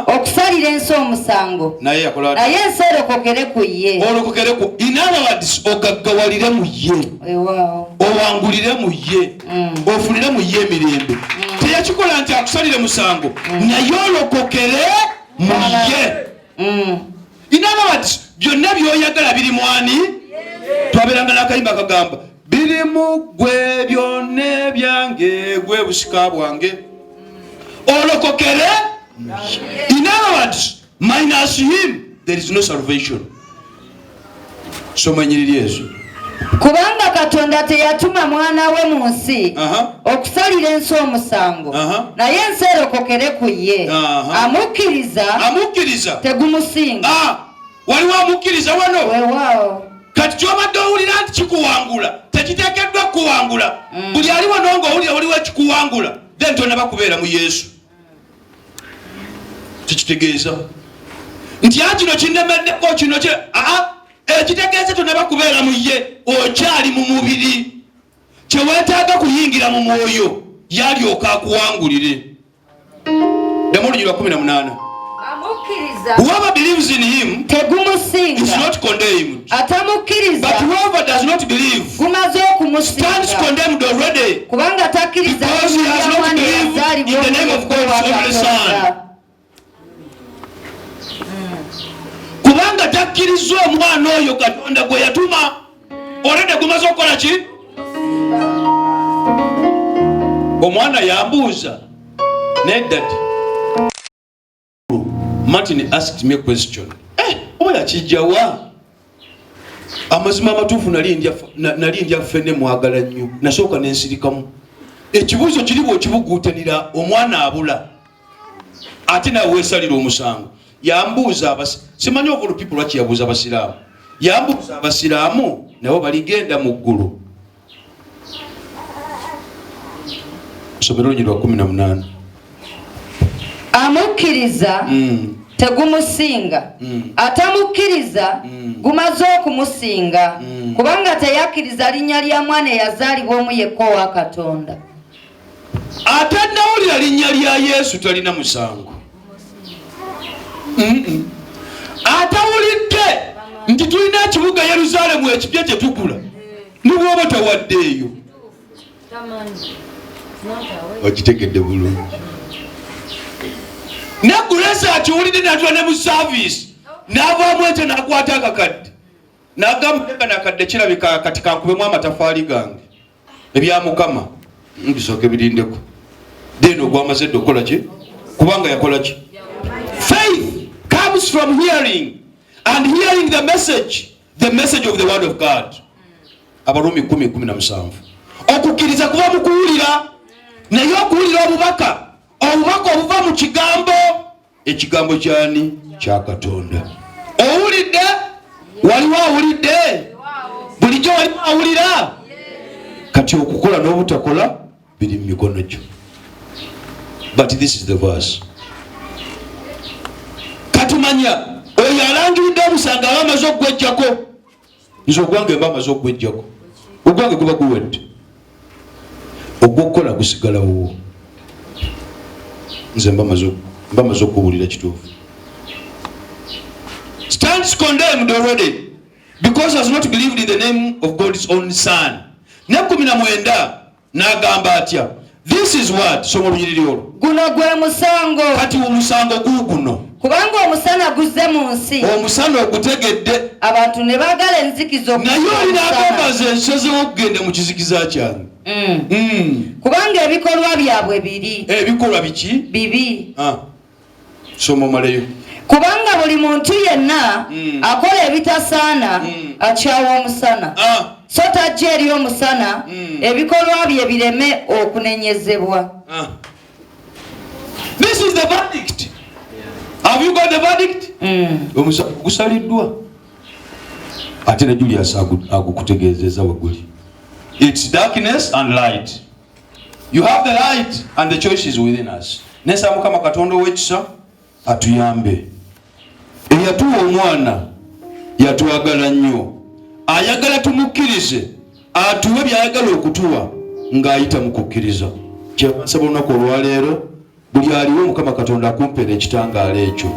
okusalira ensi omusango naye ensi erokokere ku ye. Olokokere ku in other words ogaggawalire mu ye. Owangulire mu ye. Ofunire mu ye emirembe. Teyakikola nti akusalire musango naye olokokere mu ye. In other words byonna byoyagala biri mwani. Twaberanga n'akayimba akagamba biri mu gwe byonna ebyange gwe busika bwange olokokere. In other words minus him there is no salvation. Soma ennyiriri ezo. Kubanga Katonda teyatuma mwana we mu nsi okusalira ensi omusango naye ensi erokokere ku ye. Amukkiriza tegumusinga. Waliwo amukkiriza wano. Weewaawo. Kati kyobadde owulira nti kikuwangula ekiteekeddwa kuwangula buli ali wano ng'owulira waliwo ekikuwangula then tonaba kubeera mu Yesu. Tekitegeeza nti kino kinnemeddeko kino ekitegeeza tonaba kubeera mu ye, okyali mu mubiri, kyeweetaaga kuyingira mu mwoyo yalyoka akuwangulire. Olunyi lwa 18. Whoever believes in him is not condemned, but whoever does not believe stands condemned already, because he has not believed in the name of God's only Son. Kubanga takkiriza omwana oyo Katonda gwe yatuma, olede gumaze okukola ki? Omwana yambuuza, Nedda Martin asked me a question. Oya kijjawa? Amazima amatuufu nali ndya ffenne mwagala nnyo. Nasooka n'ensirikamu. Ekibuuzo kiri bw'okibuguutanira omwana abula. Ate nawe weesalira omusango. Yambuuza simanyi obulu people lwaki yabuuza abasiraamu. Yambuuza abasiraamu nabo baligenda mu ggulu. Somero Olunyi lwa 18. Amukkiriza tegumusinga, atamukkiriza gumaze okumusinga, kubanga teyakkiriza linnya lya mwana eyazaalibwa omu yekka owa Katonda. Atannawulira linnya lya Yesu talina musango. Atawulidde nti tulina ekibuga Yerusaalemu ekipya kye tugula, ne bw'oba tawaddeeyo. Okitegedde bulungi. Nagulesa akiwulidde n'atula ne mu service n'avaamu ente n'akwata akakadde n'agamba nakadde kirabika kati kankubemu amatafaali gange ebya Mukama mbisooke birindeko then ogwamaze dde okukola ki kubanga yakola ki. Faith comes from hearing, and hearing the message of the word of God. Abarumi 10:17. Okukkiriza kuba mu kuwulira, naye okuwulira obubaka obuva mu kigambo, ekigambo kyani kya Katonda. Owulidde? Waliwo awulidde? Bulijjo waliwo awulira? Kati okukola n'obutakola biri mu mikono gyo. But this is the verse. Katumanya oyo alangiridde omusanga aba amaze okugwejjako. Nze ogwange mba amaze okugwejjako. Ogwange guba guwedde. Ogw'okukola gusigalawo. Nze mba amaze okuwulira kituufu. Stands condemned already because has not believed in the name of God's only Son. Ne 19 n'agamba atya, this is what somo lunyiriri olwo. Guno gwe musango. Kati omusango guguno. Kubanga omusana guzze mu nsi. Omusana ogutegedde. Abantu ne baagala enzikiza okufa. Naye olina agamba ze nsazeewo okugenda mu kizikiza kyange. Kubanga ebikolwa byabwe biri. Ebikolwa biki? Bibi. Soma maleyo. Kubanga buli muntu yenna akola ebitasaana akyawa omusana. So tajja eri omusana ebikolwa bye bireme okunenyezebwa. This is the verdict. Have you got the verdict? Gusaliddwa. Ate ne Julius agukutegeezeza weguli. It's darkness and light. You have the light and the choice is within us. Nesa Mukama Katonda w'ekisa atuyambe. Eyatuwa omwana yatwagala nnyo. Ayagala tumukkirize, atuwe byayagala okutuwa ng'ayita mu kukkiriza. Kyebasaba olunaku olwaleero buli aliwo Mukama Katonda akumpeera ekitangaala ekyo.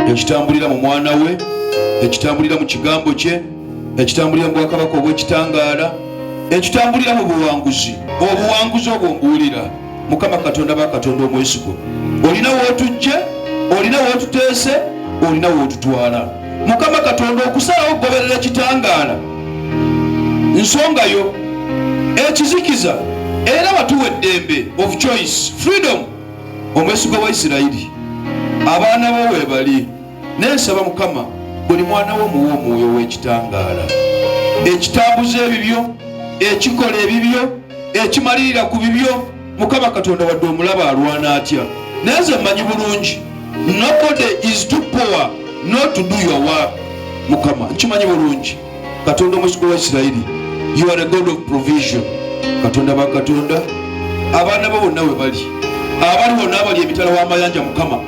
Ekitambulira mu mwana we, ekitambulira mu kigambo kye, ekitambulira mu bwakabaka obw'ekitangaala, ekitambulira mu buwanguzi. Obuwanguzi obwo mbuwulira Mukama Katonda ba Katonda omwesigwa. Olina w'otujje, olina w'otuteese, olina w'otutwala. Mukama Katonda okusalawo okugoberera ekitangaala nsonga yo ekizikiza era batuwa eddembe of choice, freedom. Omwesigwa wa Isirayiri abaana bo we bali. Nensaba Mukama buli mwana wo muwe omwoyo w'ekitangaala, ekitambuza ebibyo, ekikola ebibyo, ekimalirira ku bibyo. Mukama Katonda wadde omulaba alwana atya, naye nze mmanyi bulungi nobody is too poor not to do your work. Mukama nkimanyi bulungi. Katonda omwesigwa wa Isirayiri You are a God of provision. Katonda bakatonda abaana bo bonna we bali abali bonna abali emitala w'amayanja Mukama.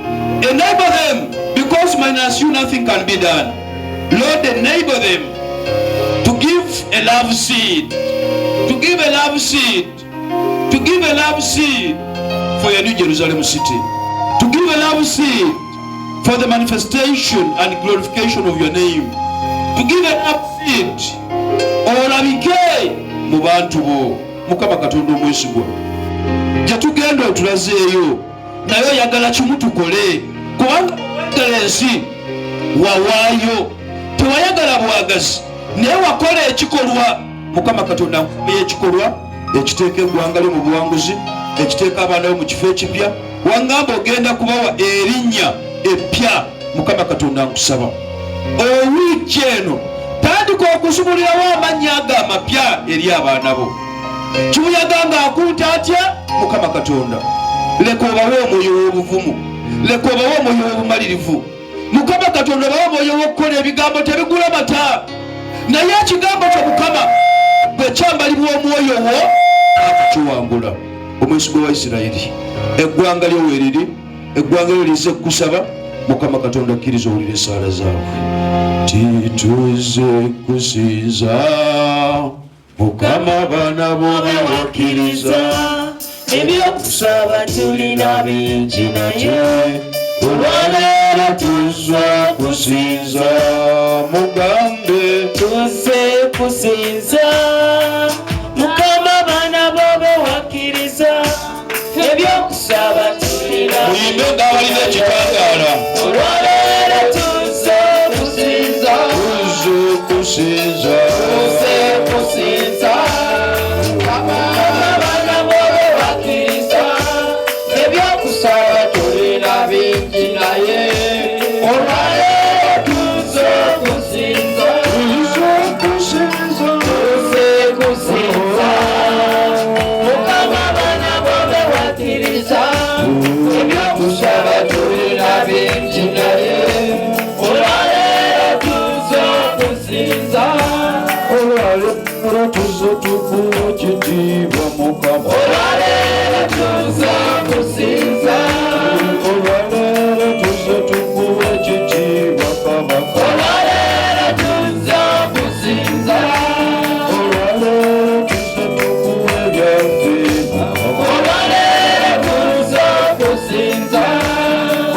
Enable them, because minus you nothing can be done. Lord, enable them to give a love seed, to give a love seed, to give a love seed for your New Jerusalem city, to give a love seed for the manifestation and glorification of your name, to give a love seed olabike mu bantu bo. Mukama Katonda omwesigwa gye tugenda otulazeeyo naye oyagala kimu tukole, kubanga wayagala ensi wawaayo, tewayagala bwagazi naye wakola ekikolwa. Mukama Katonda nkubaye ekikolwa ekiteeka eggwanga lyo mu buwanguzi, ekiteeka abaana bo mu kifo ekipya, wangamba ogenda kubawa erinnya eppya. Mukama Katonda nkusaba owiiki eno tandika okusumulirawo amannya ago amapya eri abaana bo. Kibuyaga ng'akuuta atya? Mukama Katonda leka obawe omwoyo w'obuvumu, leka obawe omwoyo w'obumalirivu. Mukama Katonda obawe omwoyo w'okukola ebigambo tebigula mata, naye ekigambo kyo Mukama bwe kyambalibwa omwoyo wo akikiwangula. Omwesigwa wa Isirayiri, eggwanga lyo weeriri, eggwanga lyo lize kusaba. Mukama Katonda akkiriza owulire essaala zaabwe. Tituze kusinza Mukama baana bo bewakkiriza, ebyokusaba tulina bingi naye olwaleero tuzza kusinza. Mugambe Tuzze kusinza Mukama baana bo bewakkiriza, ebyokusaba tulina muyimbe ng'abalina ekitangaala. olwaleero tuzze kusinza. Tuzze kusinza Tuzze kusinza Mukama baana bo bewakkiriza, ebyokusaba tulina bingi naye olwaleero tuzze kusinza. Tuzze kusinza Mukama baana bo bewakkiriza, ebyokusaba tulina bingi naye olwaleero tuzze kusinza. olwaleero tuzze tukuwa ekitiibwa Mukama. Olwaleero tuzze kusinza. Olwaleero tuzze tukuwa ekitiibwa Kabaka. Olwaleero tuzze kusinza. Olwaleero tuzze tukuwa ebyaffe Kabaka. Olwaleero tuzze kusinza.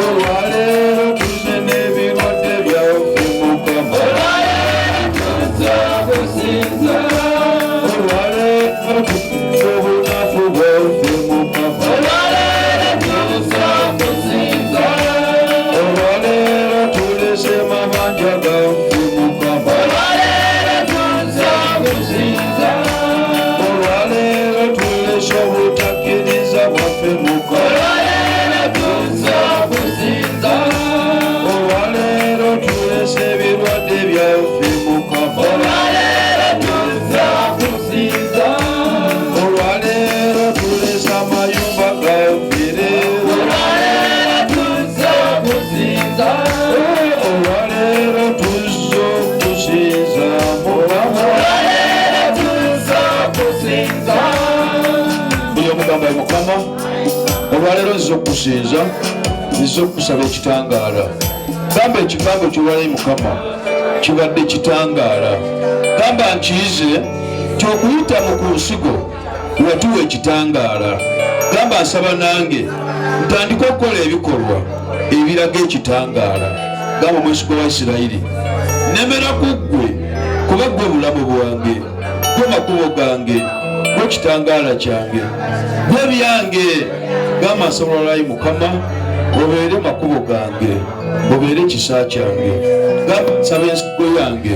Olwaleero tuzze n'ebirwadde byaffe Mukama. Olwaleero tuzze kusinza. Olwaleero tuzze obunafu bwaffe Mukama. Olwaleero tuzze kusinza. Olwaleero tulese mabanja gaffe Mukama. Olwaleero tuzze kusinza. Olwaleero tulese obutakkiriza bwaffe Mukama. Olwaleero tuzze kusinza. Olwaleero tulese ebirwadde byaffe Mukama. Olwaleero tuzze kusinza. Olwaleero tulese amayumba gaffe. Olwaleero tuzze kusinza. Olwaleero tuzze okusinza Mukama. Olwaleero tuzze kusinza. Buli omugamba Mukama, olwaleero nziza okusinza, nziza okusaba ekitangaala. Gamba ekigambo ky'olwaleero Mukama kibadde kitangaala. Gamba nkiyize kyokuyita mu ku nsigo watuwa ekitangaala. Gamba nsaba nange ntandika okukola ebikolwa ebiraga ekitangaala. Gamba omwesigwa wa Isirayiri, nemera ku ggwe kuba ggwe bulamu bwange, ggwe makubo gange, ggwe kitangaala kyange, ggwe byange. Gamba nsaba olwaleero Mukama obeere makubo gange, obeere kisa kyange. Gamba nsaba ensigo yange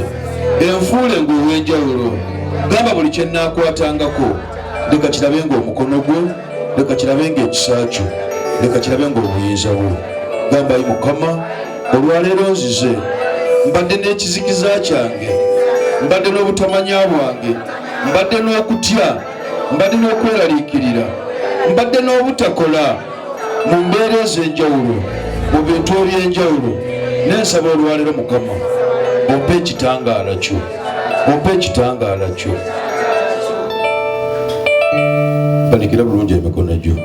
enfuule ng'ow'enjawulo. Gamba buli kye nnaakwatangako leka kirabe ng'omukono gwo, leka kirabe ng'ekisa kyo, leka kirabe ng'obuyinza bwo. Gamba ayi Mukama, olwaleero nzize mbadde n'ekizikiza kyange, mbadde n'obutamanya bwange, mbadde n'okutya, mbadde n'okweraliikirira, mbadde n'obutakola mu mbeera ez'enjawulo, mu bintu eby'enjawulo. Nensaba olwaleero Mukama ompe ekitangaala kyo, ompe ekitangaala kyo. banikira bulungi emikono gyo.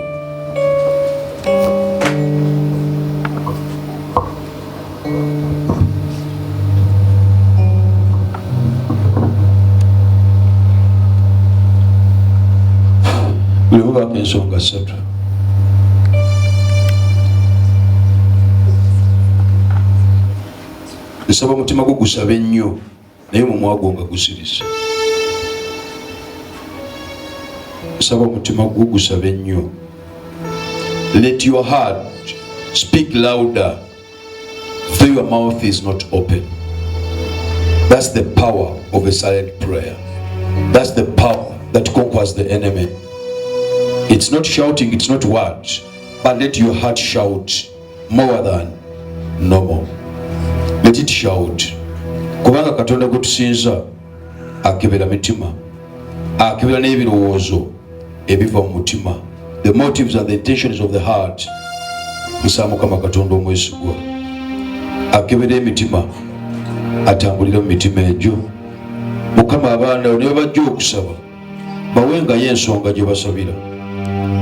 Buli mubaako ensonga 3. Nsaba omutima gwo gusaba ennyo naye omumwa gwo nga gusiriza. Nsaba omutima gwo gusaba ennyo. Let your heart speak louder though your mouth is not open. That's the power of a silent prayer. That's the power that conquers the enemy. It's not shouting, it's not words, but let your heart shout more than normal. Let it shout. Kubanga Katonda gwe tusinza akebera mitima, akebera n'ebirowoozo ebiva mu mutima. The motives and the intentions of the heart. Nsaba Mukama Katonda omwesigwa akebera emitima, atambulira mu mitima egyo. Mukama abaana ne bajja okusaba bawengayo ensonga gye basabira,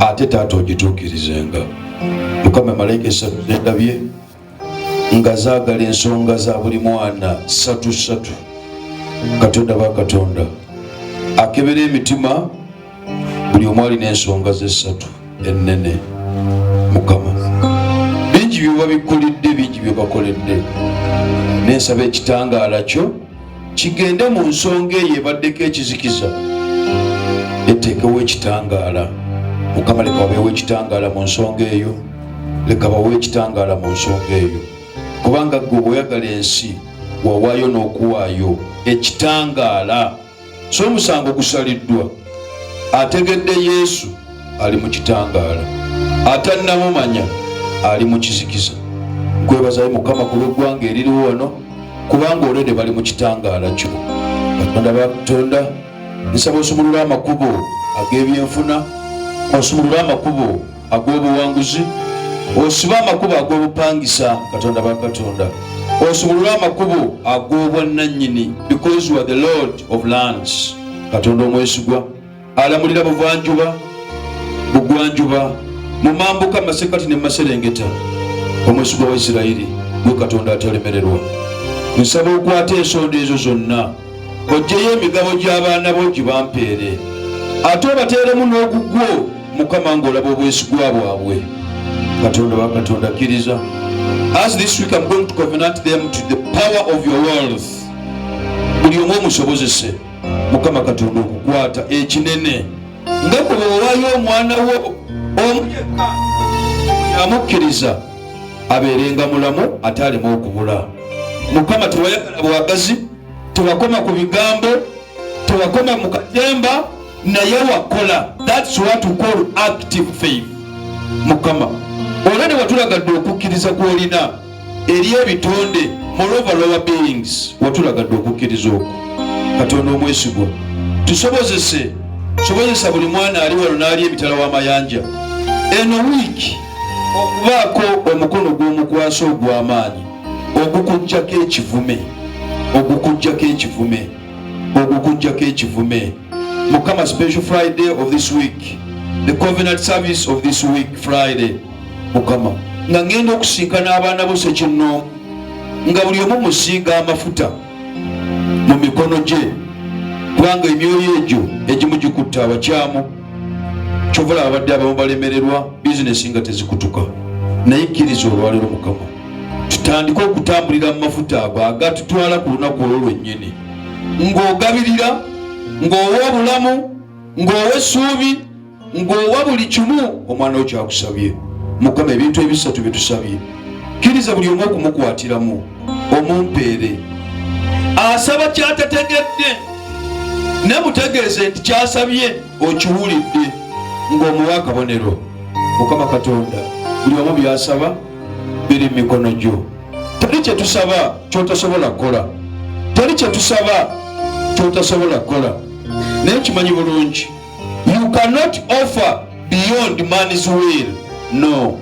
ate taata ogituukirizenga. Mukama malayika 3 zendabye nga zaagala ensonga za buli mwana 3. Katonda ba Katonda akebera emitima, buli omu alina ensonga ze 3 ennene. Mukama bingi bye babikoledde, bingi bye bakoledde, nensaba ekitangaala kyo kigende mu nsonga eyo ebaddeko ekizikiza, eteekewo ekitangaala. Mukama leka babeewo ekitangaala mu nsonga eyo, leka bawewo ekitangaala mu nsonga eyo. Kubanga gwe bw'oyagala ensi wawaayo n'okuwaayo ekitangaala. So omusango gusaliddwa, ategedde Yesu ali mu kitangaala, atannamumanya ali mu kizikiza. Nkwebazayo Mukama ku lw'eggwanga eririwo wano, kubanga olwedde bali mu kitangaala kyo. Katonda ba Katonda, nsaba osumulula amakubo ag'ebyenfuna, osumulula amakubo ag'obuwanguzi, osiba amakubo ag'obupangisa. Katonda ba Katonda, osumulula amakubo ag'obwannannyini, because you are the Lord of lands. Katonda omwesigwa alamulira buvanjuba, bugwanjuba, mu mambuka, masekati ne maserengeta. Omwesigwa wa Isirayiri gwe Katonda atalemererwa. Nsaba okwata ensonda ezo zonna, oggyeyo emigabo gy'abaana bo gibampeere, ate obateeremu n'ogugwo Mukama ng'olaba obwesigwa bwabwe. Katonda wa Katonda akkiriza. As this week I'm going to covenant them to the power of your wealth. Buli omu omusobozese Mukama Katonda okukwata ekinene, nga bwe owaayo omwana wo omu yekka amukkiriza abeerenga mulamu ate alema okubula. Mukama tewayagala bwagazi, tewakoma ku bigambo, tewakoma mu kajemba, naye wakola. That's what we call active faith. Mukama olwedde watulagadde okukkiriza kw'olina eri ebitonde, moreover lower beings, watulagadde okukkiriza okwo. Katonda omwesigwa tusobozese, sobozesa buli mwana ali wano n'ali emitala w'amayanja eno wiiki okubaako omukono gw'omukwasa ogw'amaanyi ogukujjako ekivume, ogukujjako ekivume, ogukujjako ekivume. Mukama, special Friday of this week, the covenant service of this week Friday, Mukama nga ngenda okusinkana abaana bo Ssekinnoomu, nga buli omu musiiga amafuta mu mikono gye, kubanga emyoyo egyo egimu gikutta abakyamu. Kyova abadde abamu balemererwa bizinesi nga tezikutuka, naye kkiriza olwaleero Mukama tutandike okutambulira mu mafuta ago agatutwala ku lunaku olwo lwennyini, ng'ogabirira, ng'owa obulamu, ng'owa essuubi, ng'owa buli kimu omwana wo kyakusabye. Mukama ebintu ebisatu bye tusabye, kkiriza buli omu okumukwatiramu, omumpeere. Asaba kyatategedde, ne mutegeeze nti kyasabye okiwulidde, ng'omuwa akabonero. Mukama Katonda, buli omu byasaba biri mu mikono gyo. Teri kye tusaba ky'otasobola kukola, teri kye tusaba ky'otasobola kukola, naye kimanyi bulungi, you cannot offer beyond man's will. No.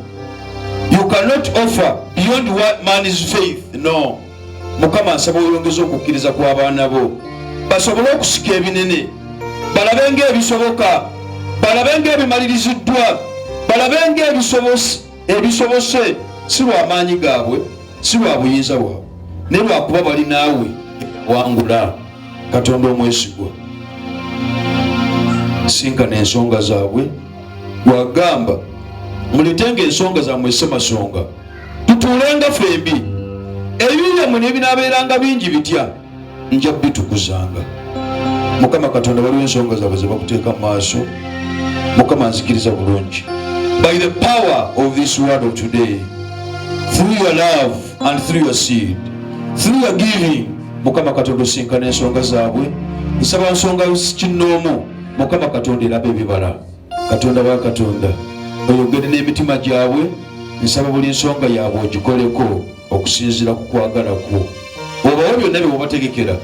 You cannot offer beyond what man's faith. No. Mukama nsaba oyongeza okukkiriza kw'abaana bo basobole okusika ebinene, balabe ng'ebisoboka, balabe ng'ebimaliriziddwa, balabe ng'ebisobose si lw'amaanyi gaabwe, si lwa buyinza bwabwe, ne lwakuba bali naawe wangula. Katonda omwesigwa, sinkana ensonga zaabwe, wagamba mulitenga ensonga zammwe ssemasonga, tutuulenga fembi, ebibi byammwe nebinaabeeranga bingi bitya, nja bitukuzanga. Mukama Katonda waliwo ensonga zaabwe ze bakuteeka mu maaso. Mukama nzikiriza bulungi. By the power of this word of today, through your love and through your seed, through your giving, Mukama Katonda osinkana ensonga zaabwe. Nsaba nsonga kinnoomu, Mukama Katonda erabe ebibala. Katonda wa Katonda oyogere n'emitima gyabwe. Nsaba buli nsonga yaabwe ogikoleko okusinziira ku kwagala kwo. Obawo byonna bye wabategekera.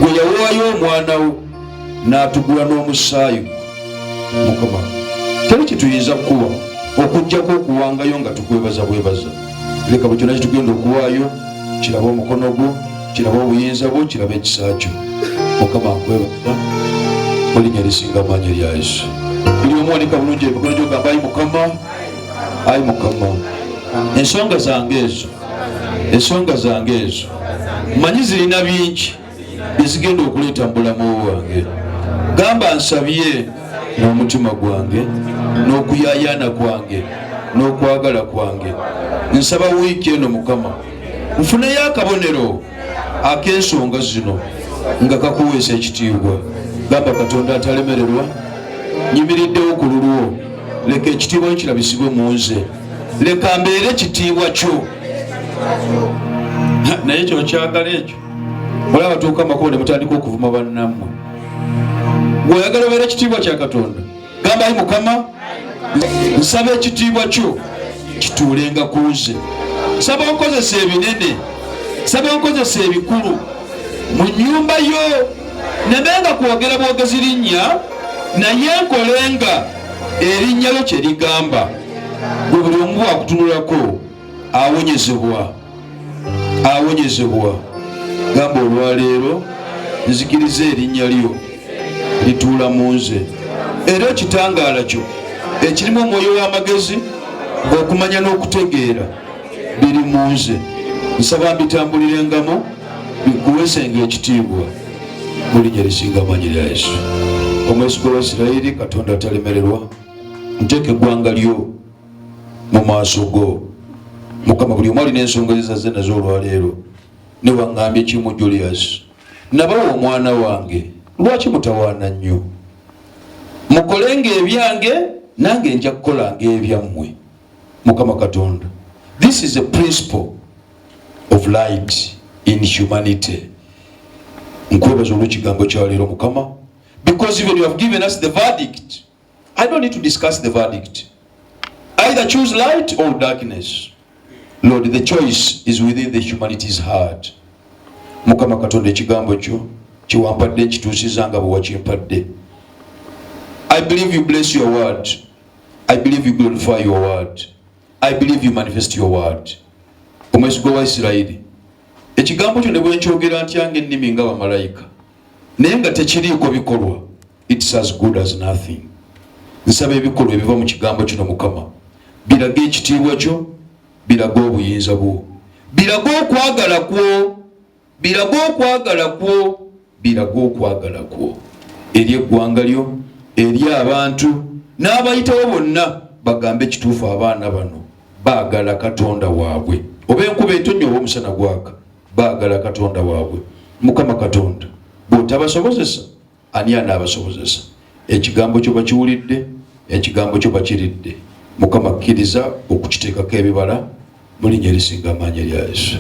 Gwe yawaayo omwana wo n'atugula n'omusaayi. Mukama teri kituyinza kuwa okujjako okuwangayo nga tukwebaza bwebaza. Leka bwe kyonna kitugenda okuwaayo kiraba omukono gwo, kiraba obuyinza bwo, kiraba ekisa kyo. Mukama nkwebaza mu linnya erisinga amaanyi erya Yesu. Buli omu wanika bulungi emikono gy'ogamba ayi Mukama, ayi Mukama, ensonga zange ezo mmanyi zirina bingi bizigenda okuleeta mu bulamu bwange. Gamba nsabye n'omutima gwange, n'okuyaayaana kwange, n'okwagala kwange. Nsaba wiiki eno Mukama nfuneyo akabonero ak'ensonga zino nga kakuweesa ekitiibwa. Gamba Katonda atalemererwa, nyimiriddewo ku lulwo, leka ekitiibwa kyo kirabisibwe mu nze, leka mbeere ekitiibwa kyo. Naye kyo kyagala ekyo olaba batuuka amakubo ne mutandika okuvuma bannammwe. Bw'oyagala obeera ekitiibwa kya Katonda, gamba ayi Mukama, nsaba ekitiibwa kyo kituulenga ku nze. Saba onkozesa ebinene, saba onkozesa ebikulu mu nnyumba yo, nebenga kwogera bwogezi linnya, naye nkolenga erinnya lyo kye ligamba. Gwe buli omu bwakutunulako awonyezebwa. Gamba olwaleero nzikiriza erinnya lyo lituula mu nze, era ekitangaala kyo ekirimu omwoyo w'amagezi ng'okumanya n'okutegeera biri mu nze. Nsaba mbitambulirengamu, bikuweesenga ekitiibwa mu linnya erisinga amaanyi erya Yesu. Omwesigwa wa Isirayiri, Katonda atalemererwa, nteeka eggwanga lyo mu maaso go. Mukama, buli omu alina ensonga zizazze nazo olwaleero, ne waŋŋambye kimu Julius, nabawa omwana wange, lwaki mutawaana nnyo? Mukolenga ebyange nange nja kukolanga ebyammwe. Mukama Katonda, this is a principle of light in humanity. Nkwebaza olw'ekigambo kya leero Mukama, because even you have given us the verdict. I don't need to discuss the verdict. Either choose light or darkness. Lord, the choice is within the humanity's heart. Mukama Katonda, ekigambo kyo kiwampadde nkituusizanga bwe wakimpadde. I believe you bless your word. I believe you glorify your word. I believe you manifest your word. Omwesigwa wa Isirayiri, ekigambo kyo ne bwe nkyogera ntyanga ennimi nga bamalayika, naye nga tekiriiko bikolwa, it's as good as nothing. Nsaba ebikolwa ebiva mu kigambo kino Mukama birage ekitiibwa kyo, birage obuyinza bwo, birage okwagala kwo, birage okwagala kwo eri eggwanga lyo, eri abantu n'abayitawo bonna. Bagambe ekituufu abaana bano baagala Katonda waabwe, oba enkuba etonnya oba omusana gwaka, baagala Katonda waabwe. Mukama Katonda, bw'otabasobozesa ani anaabasobozesa? Ekigambo kyo bakiwulidde, ekigambo kyo bakiridde. Mukama kkiriza okukiteekako ebibala mu linnya erisinga amaanyi erya Yesu.